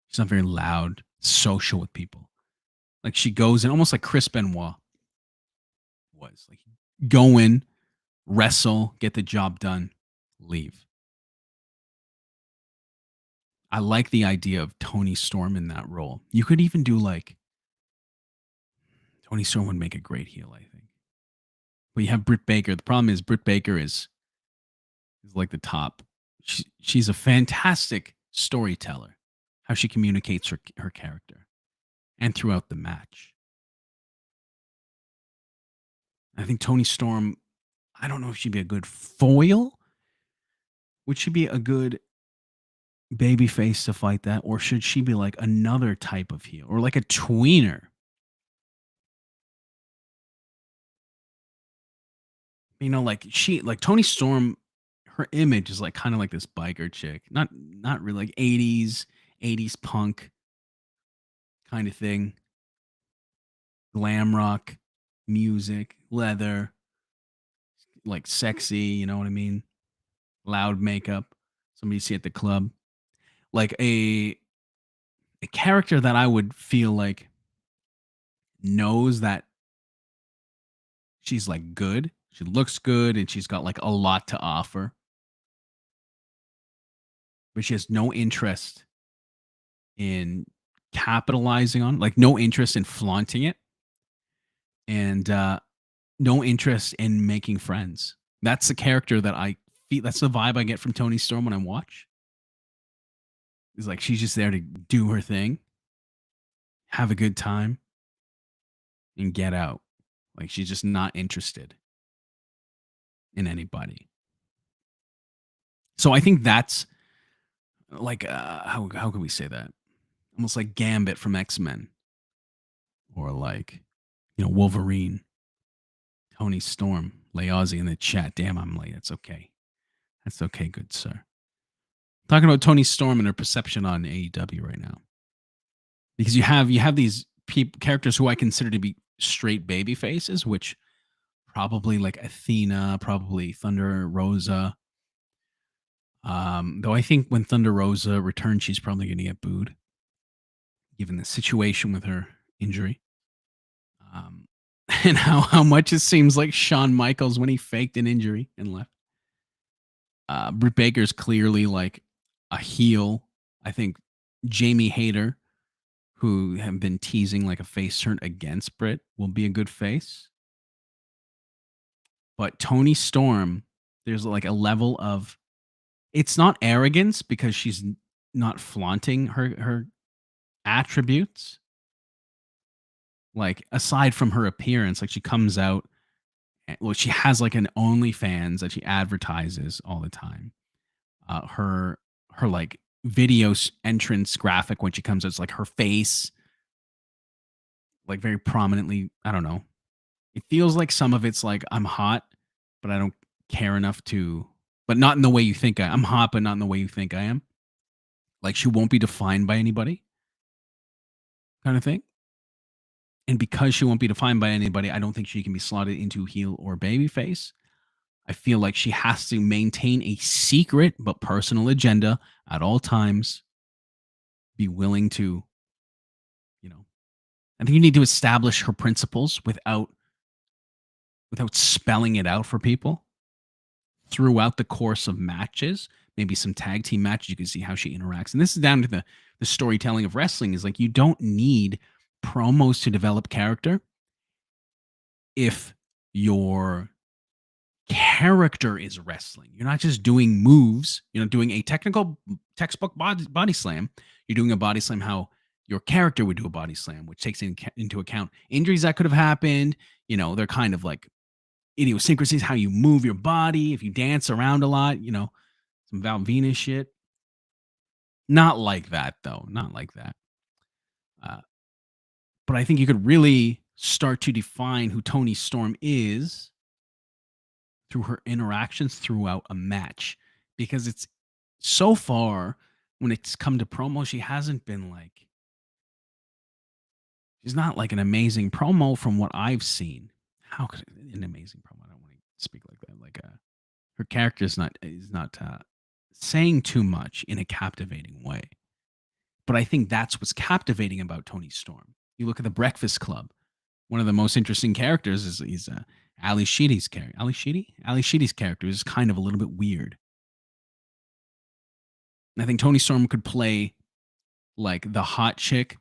she's not very loud, social with people. Like she goes in almost like Chris Benoit was like go in, wrestle, get the job done, leave. I like the idea of Tony Storm in that role. You could even do like Tony Storm would make a great heel, I think. But you have Britt Baker. The problem is Britt Baker is like the top. She's a fantastic storyteller. How she communicates her character and throughout the match. I think Tony Storm, I don't know if she'd be a good foil. Would she be a good baby face to fight that? Or should she be like another type of heel or like a tweener? Like Tony Storm, her image is like kind of like this biker chick. Not really like 80s punk kind of thing. Glam rock, music, leather, like sexy, you know what I mean? Loud makeup. Somebody you see at the club. Like a character that I would feel like knows that she's like good. She looks good and she's got like a lot to offer. But she has no interest in capitalizing on, like no interest in flaunting it. And no interest in making friends. That's the character that I feel. That's the vibe I get from Tony Storm when I watch. Is like she's just there to do her thing, have a good time, and get out. Like she's just not interested in anybody. So I think that's like how can we say that? Almost like Gambit from X-Men, or like Wolverine, Tony Storm, Layazi in the chat. Damn, I'm late. That's okay. That's okay, good sir. Talking about Tony Storm and her perception on AEW right now, because you have these characters who I consider to be straight baby faces, which probably like Athena, probably Thunder Rosa. Though I think when Thunder Rosa returns, she's probably going to get booed, given the situation with her injury. Um, and how much it seems like Shawn Michaels when he faked an injury and left. Britt Baker's clearly like a heel. I think Jamie Hayter, who have been teasing like a face turn against Britt, will be a good face. But Tony Storm, there's like a level of, it's not arrogance because she's not flaunting her attributes. Like aside from her appearance, like she comes out, well, she has like an OnlyFans that she advertises all the time. Her like video entrance graphic when she comes out, it's like her face, like very prominently. I don't know. It feels like some of it's like I'm hot, but I don't care enough to, but not in the way you think I'm hot, but not in the way you think I am. Like she won't be defined by anybody, kind of thing. And because she won't be defined by anybody, I don't think she can be slotted into heel or babyface. I feel like she has to maintain a secret but personal agenda at all times. Be willing to, you know, I think you need to establish her principles without spelling it out for people throughout the course of matches. Maybe some tag team matches, you can see how she interacts. And this is down to the storytelling of wrestling, is like you don't need promos to develop character if your character is wrestling. You're not just doing moves, doing a technical textbook body slam. You're doing a body slam how your character would do a body slam, which takes into account injuries that could have happened. They're kind of like idiosyncrasies, how you move your body, if you dance around a lot, some Val Venus shit. Not like that, though. Not like that. But I think you could really start to define who Tony Storm is through her interactions throughout a match, because it's so far when it's come to promo, she hasn't been like, she's not like an amazing promo from what I've seen. How could an amazing promo? I don't want to speak like that. Like her character is not saying too much in a captivating way. But I think that's what's captivating about Tony Storm. You look at the Breakfast Club. One of the most interesting characters is Ali Sheedy's character. Ali Sheedy's character is kind of a little bit weird. And I think Tony Storm could play like the hot chick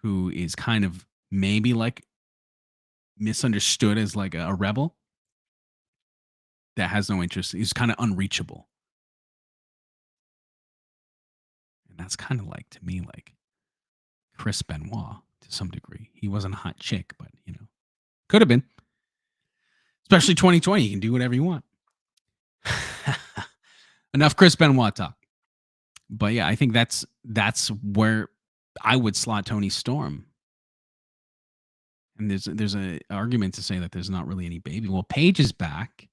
who is kind of maybe like misunderstood as like a rebel that has no interest. He's kind of unreachable. And that's kind of like, to me, like Chris Benoit to some degree. He wasn't a hot chick, but could have been. Especially 2020, you can do whatever you want. Enough Chris Benoit talk. But yeah, I think that's where I would slot Tony Storm. And there's an argument to say that there's not really any baby. Well, Paige is back,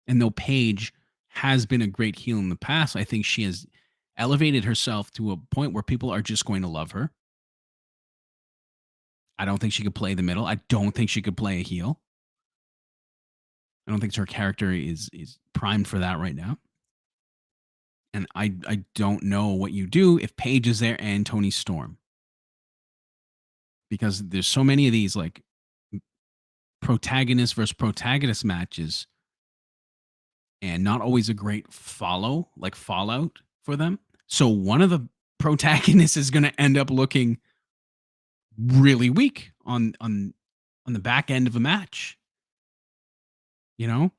and though Paige has been a great heel in the past, I think she has elevated herself to a point where people are just going to love her. I don't think she could play the middle. I don't think she could play a heel. I don't think her character is primed for that right now. And I don't know what you do if Paige is there and Tony Storm. Because there's so many of these like protagonist versus protagonist matches, and not always a great fallout for them. So one of the protagonists is going to end up looking really weak on the back end of a match. You know,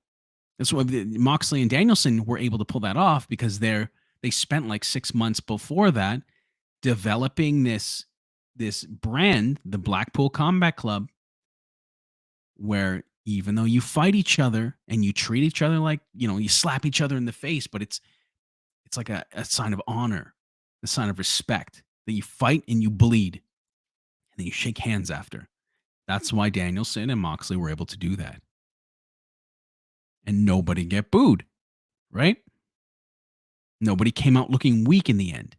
that's why Moxley and Danielson were able to pull that off because they spent like 6 months before that developing this brand, the Blackpool Combat Club, where even though you fight each other and you treat each other like, you slap each other in the face, but it's like a sign of honor, a sign of respect that you fight and you bleed and then you shake hands after. That's why Danielson and Moxley were able to do that. And nobody get booed, right? Nobody came out looking weak in the end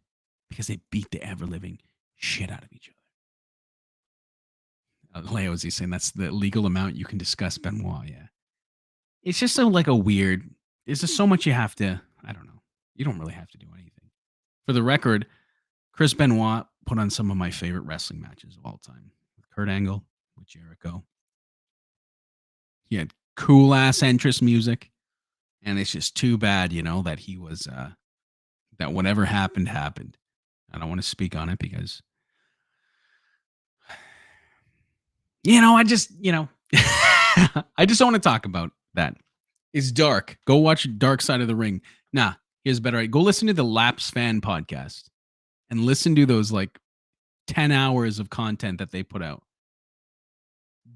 because they beat the ever living shit out of each other. Leo, is he saying that's the legal amount you can discuss Benoit? Yeah. It's just so like a weird, there's just so much you have to, I don't know. You don't really have to do anything. For the record, Chris Benoit put on some of my favorite wrestling matches of all time. With Kurt Angle, with Jericho. He had cool ass entrance music. And it's just too bad, that he was, that whatever happened, happened. I don't want to speak on it because, I just, I just don't want to talk about that. It's dark. Go watch Dark Side of the Ring. Nah, here's better. Go listen to the Laps Fan podcast and listen to those like 10 hours of content that they put out.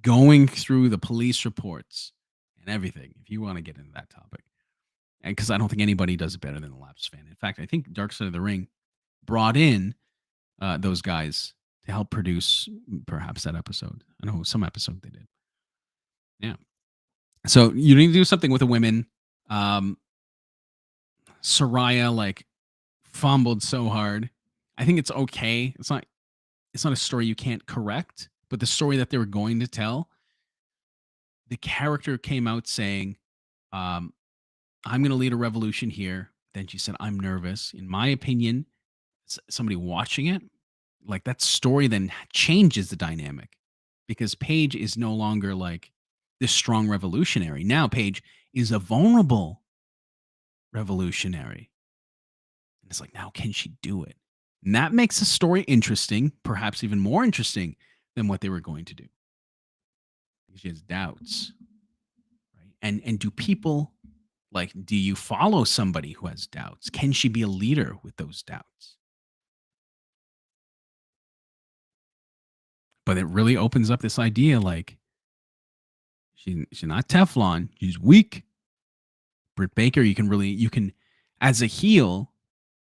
Going through the police reports and everything, if you want to get into that topic. And because I don't think anybody does it better than the Laps Fan. In fact, I think Dark Side of the Ring brought in those guys to help produce perhaps that episode. I know some episode they did. Yeah. So you need to do something with the women. Soraya like fumbled so hard. I think it's okay. It's not a story you can't correct, but the story that they were going to tell, the character came out saying, I'm going to lead a revolution here. Then she said, I'm nervous. In my opinion, somebody watching it, like that story then changes the dynamic because Paige is no longer like this strong revolutionary. Now Paige is a vulnerable revolutionary. And it's like, now can she do it? And that makes the story interesting, perhaps even more interesting than what they were going to do. Because she has doubts. Right. And do people like, do you follow somebody who has doubts? Can she be a leader with those doubts? But it really opens up this idea like she's not Teflon, she's weak. Britt Baker, you can as a heel,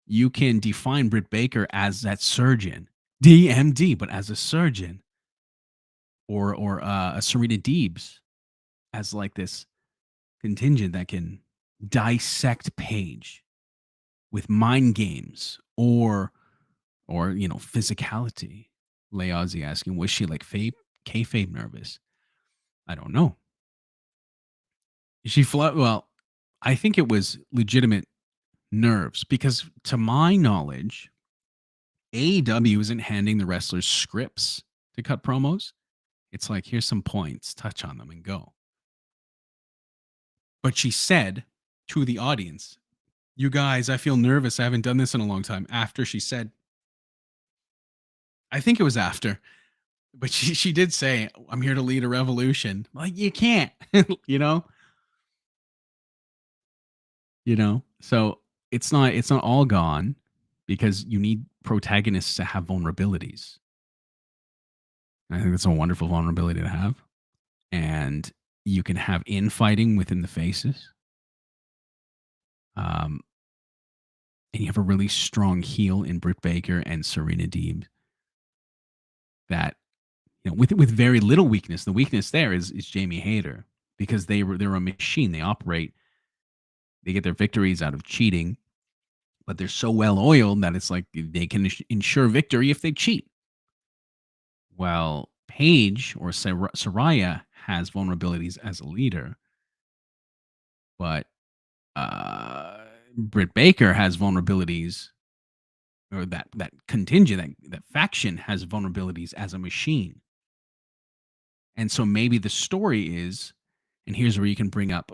you can define Britt Baker as that surgeon, DMD, but as a surgeon, or a Serena Deebs as like this contingent that can dissect Paige with mind games or physicality. Leozzi asking, was she like kayfabe nervous? I don't know. Well, I think it was legitimate nerves because to my knowledge, AEW isn't handing the wrestlers scripts to cut promos. It's like, here's some points, touch on them and go. But she said to the audience, you guys, I feel nervous. I haven't done this in a long time. After she said, I think it was after, but she did say, I'm here to lead a revolution. Like, you can't, you know? So it's not all gone because you need protagonists to have vulnerabilities. I think that's a wonderful vulnerability to have. And you can have infighting within the faces. And you have a really strong heel in Britt Baker and Serena Deeb that, with very little weakness. The weakness there is Jamie Hayter because they're a machine. They get their victories out of cheating, but they're so well oiled that it's like they can ensure victory if they cheat. Well, Paige or Soraya has vulnerabilities as a leader, but Britt Baker has vulnerabilities, or that contingent, that faction has vulnerabilities as a machine. And so maybe the story is, and here's where you can bring up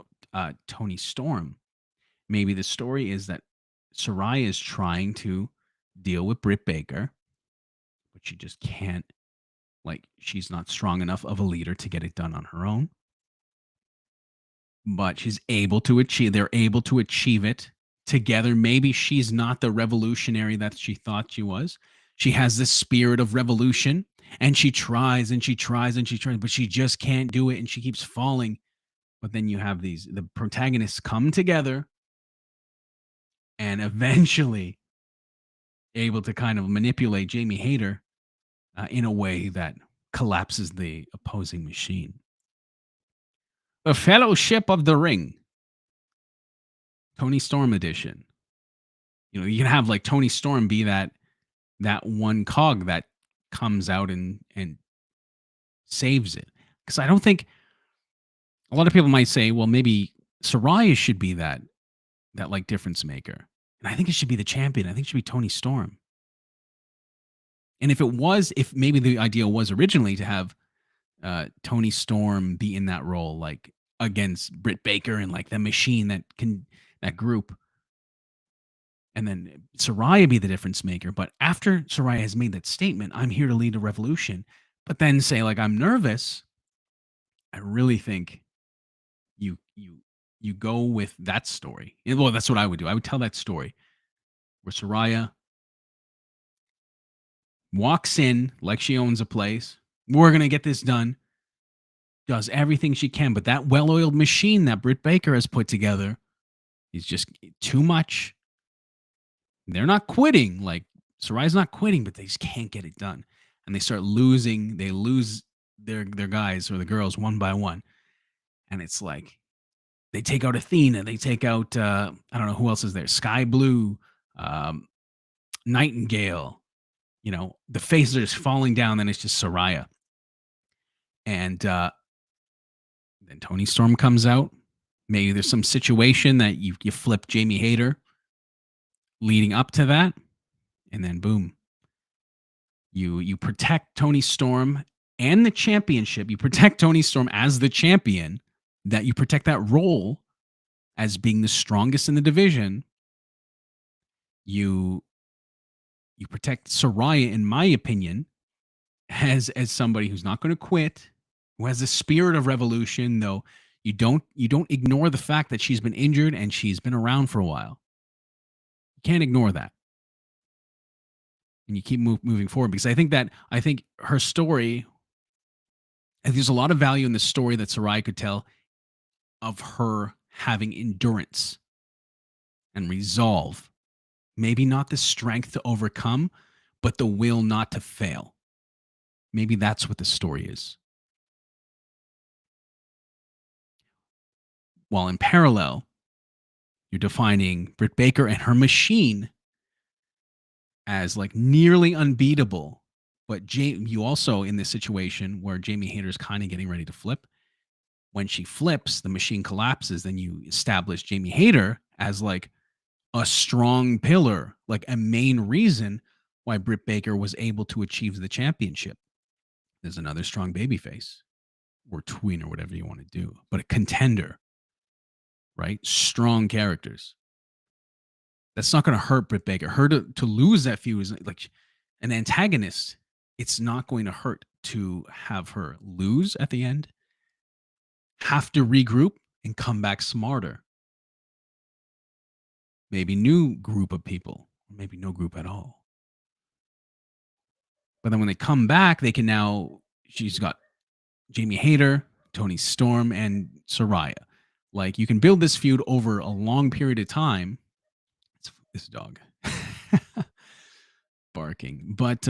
Tony Storm. Maybe the story is that Soraya is trying to deal with Britt Baker, but she just can't. Like, she's not strong enough of a leader to get it done on her own. but she's able to achieve they're able to achieve it together. Maybe she's not the revolutionary that she thought she was. She has this spirit of revolution and she tries and she tries and she tries, but she just can't do it and she keeps falling. But then you have the protagonists come together and eventually able to kind of manipulate Jamie Hayter in a way that collapses the opposing machine. The Fellowship of the Ring, Tony Storm edition. You can have like Tony Storm be that one cog that comes out and saves it. Because I don't think a lot of people might say, well, maybe Soraya should be that like difference maker. And I think it should be the champion. I think it should be Tony Storm. And if maybe the idea was originally to have Tony Storm be in that role, like against Britt Baker and like the machine that group, and then Soraya be the difference maker. But after Soraya has made that statement, I'm here to lead a revolution, but then say like I'm nervous, I really think you go with that story. Well, that's what I would do. I would tell that story where Soraya walks in like she owns a place. We're gonna get this done. Does everything she can, but that well-oiled machine that Britt Baker has put together is just too much. They're not quitting. Like Soraya's not quitting, but they just can't get it done. And they start losing. They lose their guys or the girls one by one. And it's like they take out Athena. They take out I don't know who else is there. Sky Blue, um, Nightingale. The faces are just falling down. Then it's just Soraya. And then Tony Storm comes out. Maybe there's some situation that you flip Jamie Hayter leading up to that, and then boom, you protect Tony Storm and the championship. You protect Tony Storm as the champion, that you protect that role as being the strongest in the division. You protect Soraya, in my opinion, as somebody who's not going to quit, who has the spirit of revolution, though you don't ignore the fact that she's been injured and she's been around for a while. You can't ignore that. And you keep moving forward, because I think her story, I think there's a lot of value in the story that Soraya could tell of her having endurance and resolve. Maybe not the strength to overcome, but the will not to fail. Maybe that's what the story is. While in parallel, you're defining Britt Baker and her machine as like nearly unbeatable. But you also, in this situation where Jamie Hayter's kind of getting ready to flip, when she flips, the machine collapses. Then you establish Jamie Hayter as like a strong pillar, like a main reason why Britt Baker was able to achieve the championship. There's another strong babyface or tween or whatever you want to do, but a contender, right? Strong characters. That's not going to hurt Britt Baker. Her to lose that feud is like an antagonist. It's not going to hurt to have her lose at the end, have to regroup and come back smarter. Maybe new group of people, or maybe no group at all. But then when they come back, they can now, she's got Jamie Hayter, Tony Storm, and Soraya. Like, you can build this feud over a long period of time. It's this dog barking. But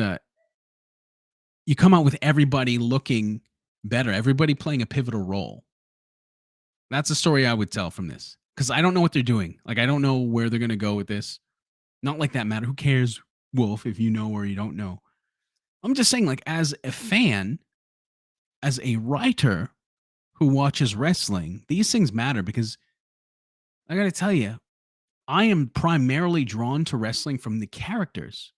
you come out with everybody looking better, everybody playing a pivotal role. That's a story I would tell from this, because I don't know what they're doing. Like, I don't know where they're going to go with this. Not like that matter. Who cares, Wolf, if you know or you don't know? I'm just saying, like, as a fan, as a writer who watches wrestling, these things matter, because I got to tell you, I am primarily drawn to wrestling from the characters.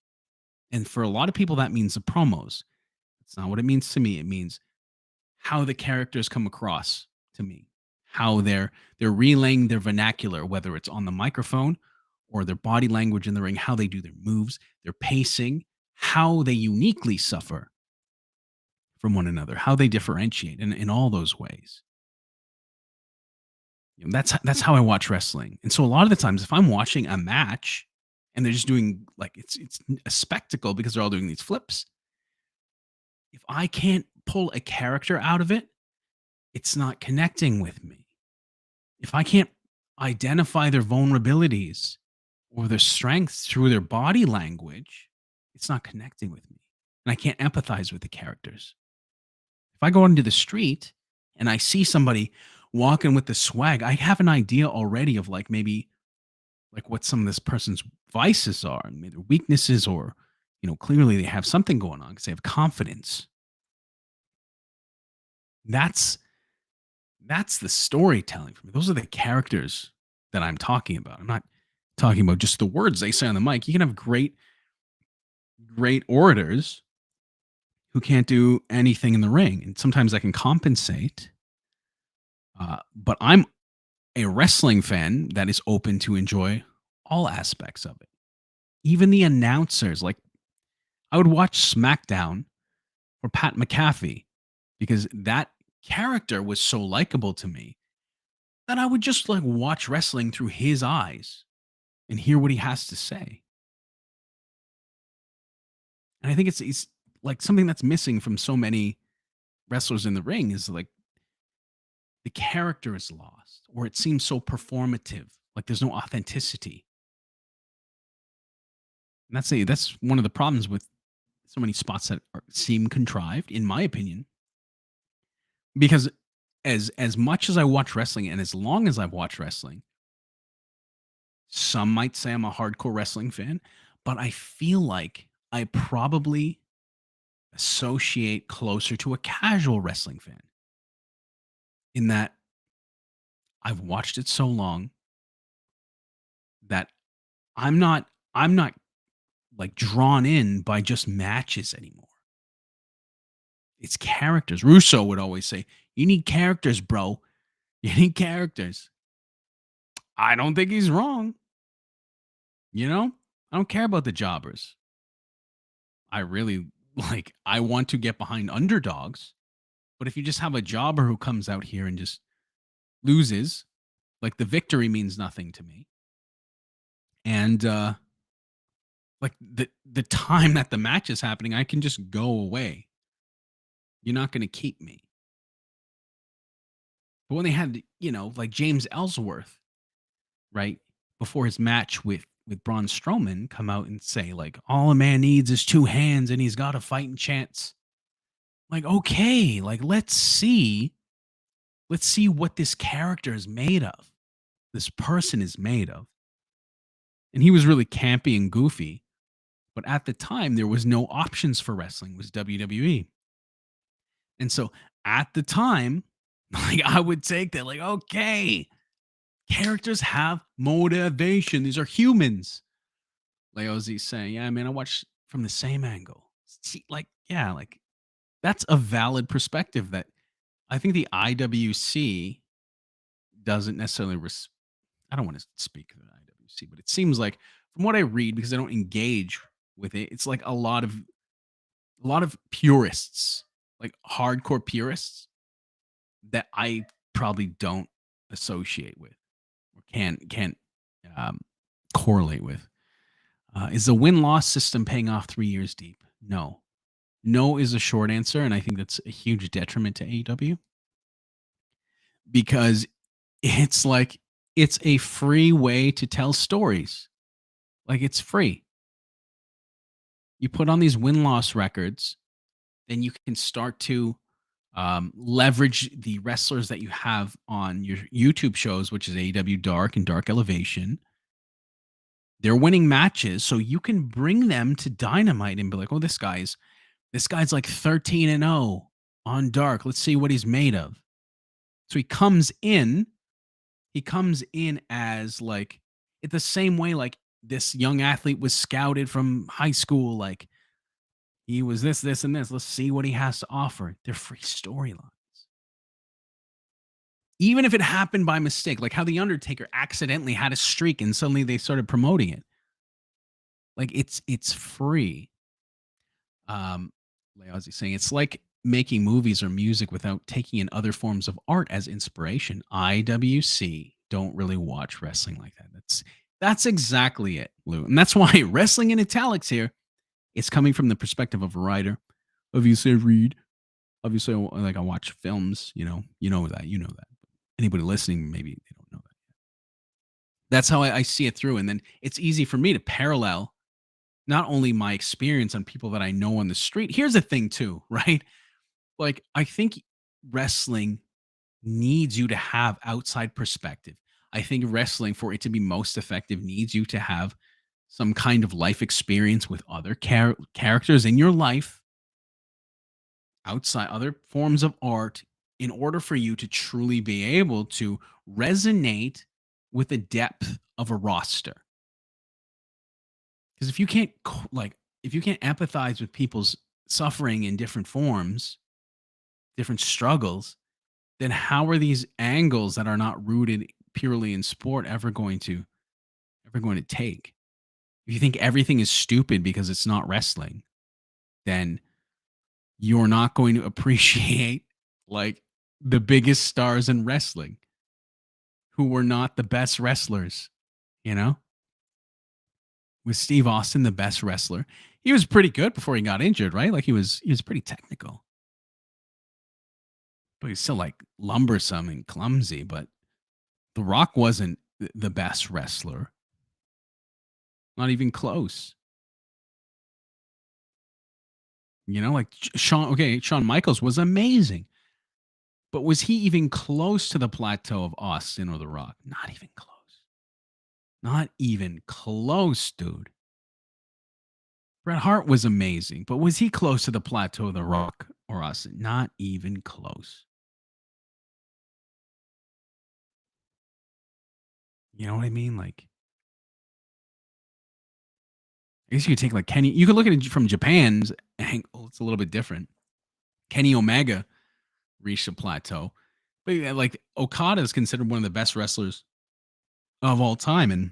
And for a lot of people, that means the promos. It's not what it means to me. It means how the characters come across to me, how they're relaying their vernacular, whether it's on the microphone or their body language in the ring, how they do their moves, their pacing, how they uniquely suffer from one another, how they differentiate in all those ways. That's how I watch wrestling. And so a lot of the times if I'm watching a match and they're just doing like it's a spectacle because they're all doing these flips, if I can't pull a character out of it, it's not connecting with me. If I can't identify their vulnerabilities or their strengths through their body language, it's not connecting with me. And I can't empathize with the characters. If I go into the street and I see somebody walking with the swag, I have an idea already of like maybe like what some of this person's vices are and maybe their weaknesses, or clearly they have something going on because they have confidence. That's that's the storytelling for me. Those are the characters that I'm talking about. I'm not talking about just the words they say on the mic. You can have great orators who can't do anything in the ring, and sometimes I can compensate. But I'm a wrestling fan that is open to enjoy all aspects of it. Even the announcers, like I would watch SmackDown for Pat McAfee because that character was so likable to me that I would just like watch wrestling through his eyes and hear what he has to say. And I think it's like something that's missing from so many wrestlers in the ring is like the character is lost or it seems so performative, like there's no authenticity. And that's one of the problems with so many spots that seem contrived, in my opinion, because as much as I watch wrestling and as long as I've watched wrestling, some might say I'm a hardcore wrestling fan, but I feel like I probably associate closer to a casual wrestling fan in that I've watched it so long that I'm not like drawn in by just matches anymore. It's characters. Russo would always say, "You need characters, bro. You need characters." I don't think he's wrong. You know, I don't care about the jobbers. I really I want to get behind underdogs. But if you just have a jobber who comes out here and just loses, like the victory means nothing to me. And like the time that the match is happening, I can just go away. You're not going to keep me. But when they had, like James Ellsworth, right, before his match with Braun Strowman, come out and say like all a man needs is two hands and he's got a fighting chance. Like, okay, like let's see what this character is made of. This person is made of. And he was really campy and goofy, but at the time there was no options for wrestling. It was WWE. And so at the time, like I would take that, like, okay, characters have motivation. These are humans. Like Ozzy's saying, yeah, man, I watch from the same angle. See, like, yeah, like that's a valid perspective that I think the IWC doesn't necessarily I don't want to speak for the IWC, but it seems like from what I read, because I don't engage with it, it's like a lot of purists, like hardcore purists that I probably don't associate with or can't um, correlate with. Is the win loss system paying off 3 years deep? No. No is a short answer, and I think that's a huge detriment to AEW because it's like it's a free way to tell stories. Like it's free. You put on these win loss records, then you can start to leverage the wrestlers that you have on your YouTube shows, which is AEW Dark and Dark Elevation. They're winning matches, so you can bring them to Dynamite and be like, "Oh, this guy's like 13-0 on Dark. Let's see what he's made of." So he comes in. He comes in as like it the same way like this young athlete was scouted from high school. Like he was this, this, and this. Let's see what he has to offer. They're free storylines. Even if it happened by mistake, like how the Undertaker accidentally had a streak and suddenly they started promoting it. Like it's free. Like I was saying, it's like making movies or music without taking in other forms of art as inspiration. IWC don't really watch wrestling like that. That's exactly it, Lou. And that's why wrestling in italics here is coming from the perspective of a writer. Obviously, I read. Obviously, I watch films. You know that. You know that. Anybody listening, maybe they don't know that. That's how I see it through. And then it's easy for me to parallel not only my experience on people that I know on the street. Here's the thing, too, right? Like, I think wrestling needs you to have outside perspective. I think wrestling, for it to be most effective, needs you to have some kind of life experience with other characters in your life, outside other forms of art, in order for you to truly be able to resonate with the depth of a roster. Because if you can't empathize with people's suffering in different forms, different struggles, then how are these angles that are not rooted purely in sport ever going to take? If you think everything is stupid because it's not wrestling, then you're not going to appreciate like the biggest stars in wrestling who were not the best wrestlers, you know? Was Steve Austin the best wrestler? He was pretty good before he got injured, right? Like he was pretty technical, but he's still like lumbersome and clumsy. But The Rock wasn't the best wrestler, not even close. Like Shawn. Okay, Shawn Michaels was amazing, but was he even close to the plateau of Austin or The Rock? Not even close. Not even close, dude. Bret Hart was amazing, but was he close to the plateau of The Rock or Austin? Not even close. You know what I mean? Like, I guess you could take like Kenny. You could look at it from Japan's angle. It's a little bit different. Kenny Omega reached a plateau, but yeah, like Okada is considered one of the best wrestlers of all time, and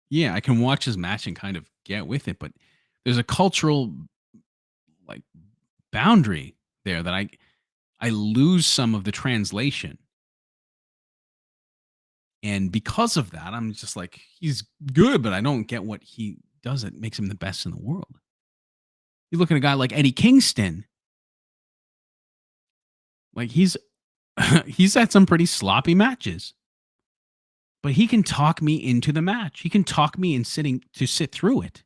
yeah, I can watch his match and kind of get with it, but there's a cultural like boundary there that I lose some of the translation. And because of that, I'm just like, he's good, but I don't get what he does that makes him the best in the world. You look at a guy like Eddie Kingston, like he's he's had some pretty sloppy matches, but he can talk me into the match. He can talk me in sitting to sit through it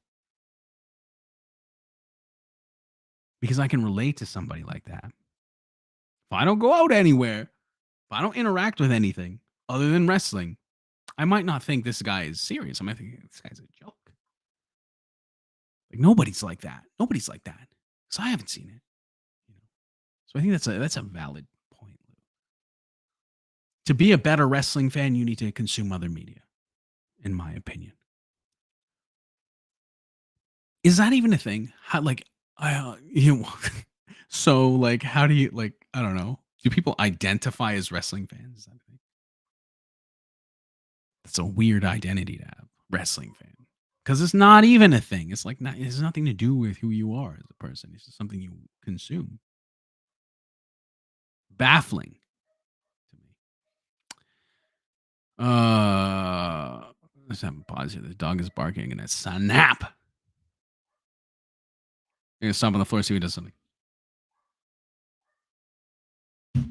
because I can relate to somebody like that. If I don't go out anywhere, if I don't interact with anything other than wrestling, I might not think this guy is serious. I might think this guy's a joke. Like nobody's like that. Nobody's like that. Because I haven't seen it. You know? So I think that's a valid point. To be a better wrestling fan, you need to consume other media, in my opinion. Is that even a thing? How like so like how do you like I don't know. Do people identify as wrestling fans? Is that a thing? That's a weird identity to have, wrestling fan. Because it's not even a thing. It's like it has nothing to do with who you are as a person. It's just something you consume. Baffling to me. Let's have a pause here. The dog is barking and a snap. I'm gonna stomp on the floor, see if he does something. Did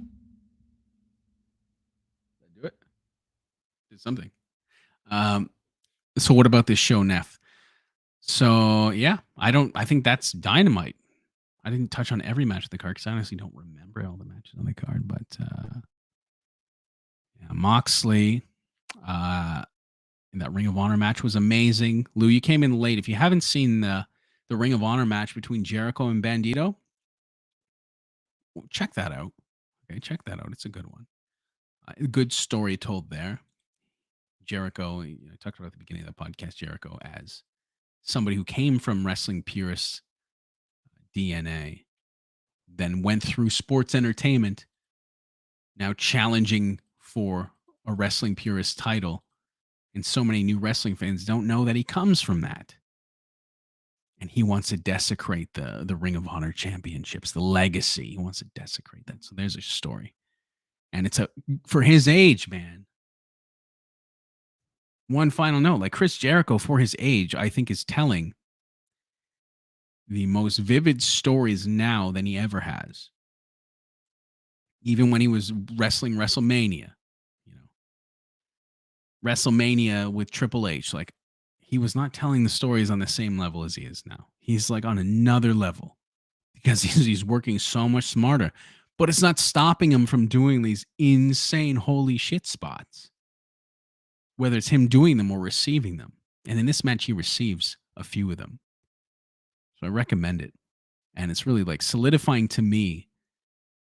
I do it? Did something. Um, so what about this show, Neff? So yeah, I think that's Dynamite. I didn't touch on every match of the card because I honestly don't remember all the matches on the card, but yeah, Moxley, uh, in that Ring of Honor match was amazing. Lou, you came in late. If you haven't seen the Ring of Honor match between Jericho and Bandito, check that out. Okay, check that out. It's a good one. Good story told there. Jericho, I talked about at the beginning of the podcast, Jericho as somebody who came from wrestling purist DNA, then went through sports entertainment, now challenging for a wrestling purist title. And so many new wrestling fans don't know that he comes from that. and he wants to desecrate the Ring of Honor championships, the legacy. He wants to desecrate that. So there's a story, and it's a for his age, man. One final note, like Chris Jericho for his age, I think is telling the most vivid stories now than he ever has. Even when he was wrestling WrestleMania, you know, WrestleMania with Triple H, like he was not telling the stories on the same level as he is now. He's like on another level because he's working so much smarter. But it's not stopping him from doing these insane holy shit spots, whether it's him doing them or receiving them. And in this match, he receives a few of them. So I recommend it. And it's really like solidifying to me.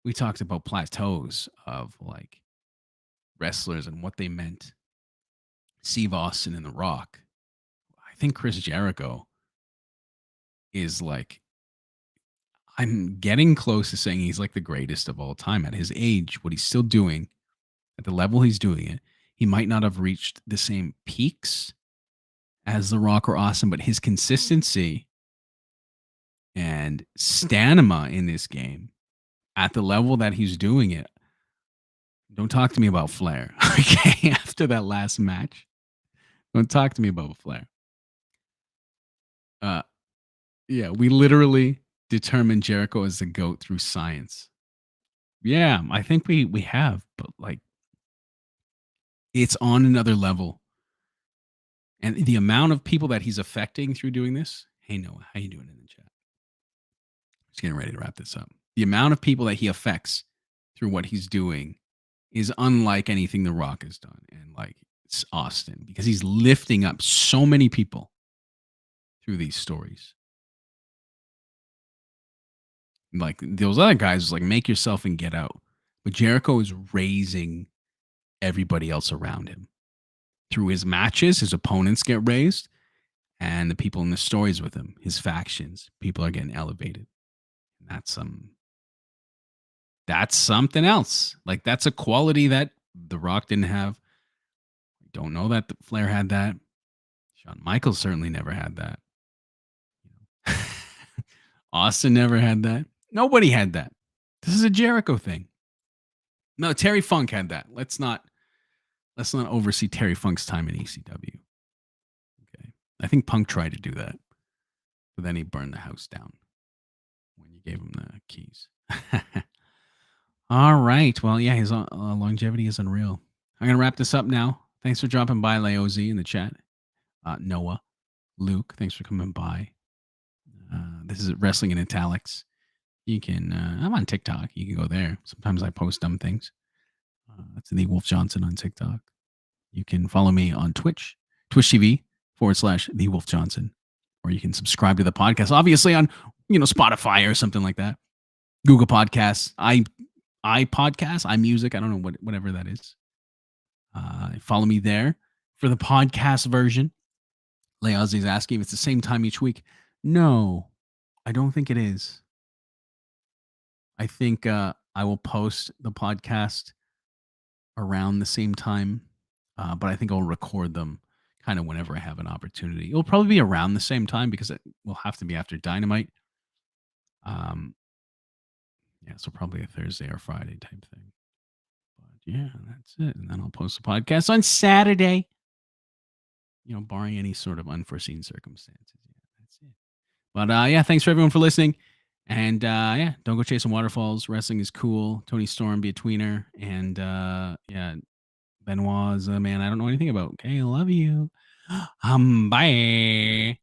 We talked about plateaus of like wrestlers and what they meant. Steve Austin and The Rock. I think Chris Jericho is like, I'm getting close to saying he's like the greatest of all time at his age, what he's still doing at the level he's doing it. He might not have reached the same peaks as The Rock or Austin, but his consistency and stamina in this game at the level that he's doing it. Don't talk to me about Flair. Okay. After that last match, don't talk to me about Flair. Yeah, we literally determined Jericho as the GOAT through science. Yeah, I think we have, but like it's on another level. And the amount of people that he's affecting through doing this. Hey Noah, how you doing in the chat? Just getting ready to wrap this up. The amount of people that he affects through what he's doing is unlike anything The Rock has done. And like it's Austin, because he's lifting up so many people through these stories. Like those other guys, like make yourself and get out. But Jericho is raising everybody else around him through his matches. His opponents get raised, and the people in the stories with him, his factions, people are getting elevated. And that's something else. Like that's a quality that The Rock didn't have. I don't know that Flair had that. Shawn Michaels certainly never had that. Austin never had that. Nobody had that. This is a Jericho thing. No, Terry Funk had that. Let's not oversee Terry Funk's time in ECW. Okay. I think Punk tried to do that, but then he burned the house down when you gave him the keys. All right. Well, yeah, his longevity is unreal. I'm going to wrap this up now. Thanks for dropping by, Leoz, in the chat. Noah, Luke, thanks for coming by. This is Wrestling in Italics. You can, I'm on TikTok. You can go there. Sometimes I post dumb things. That's the Wolf Johnson on TikTok. You can follow me on Twitch, Twitch TV /The Wolf Johnson, or you can subscribe to the podcast, obviously on, Spotify or something like that. Google Podcasts, iPodcast, iMusic. I don't know whatever that is. Follow me there for the podcast version. Leoz is asking if it's the same time each week. No, I don't think it is. I think I will post the podcast around the same time, but I think I'll record them kind of whenever I have an opportunity. It'll probably be around the same time because it will have to be after Dynamite. Yeah, so probably a Thursday or Friday type thing. But yeah, that's it. And then I'll post the podcast on Saturday. Barring any sort of unforeseen circumstances. Yeah, that's it. But yeah, thanks for everyone for listening. And yeah, don't go chasing waterfalls. Wrestling is cool. Tony Storm, be a tweener. And yeah, Benoit's a man I don't know anything about. Okay, I love you. Bye.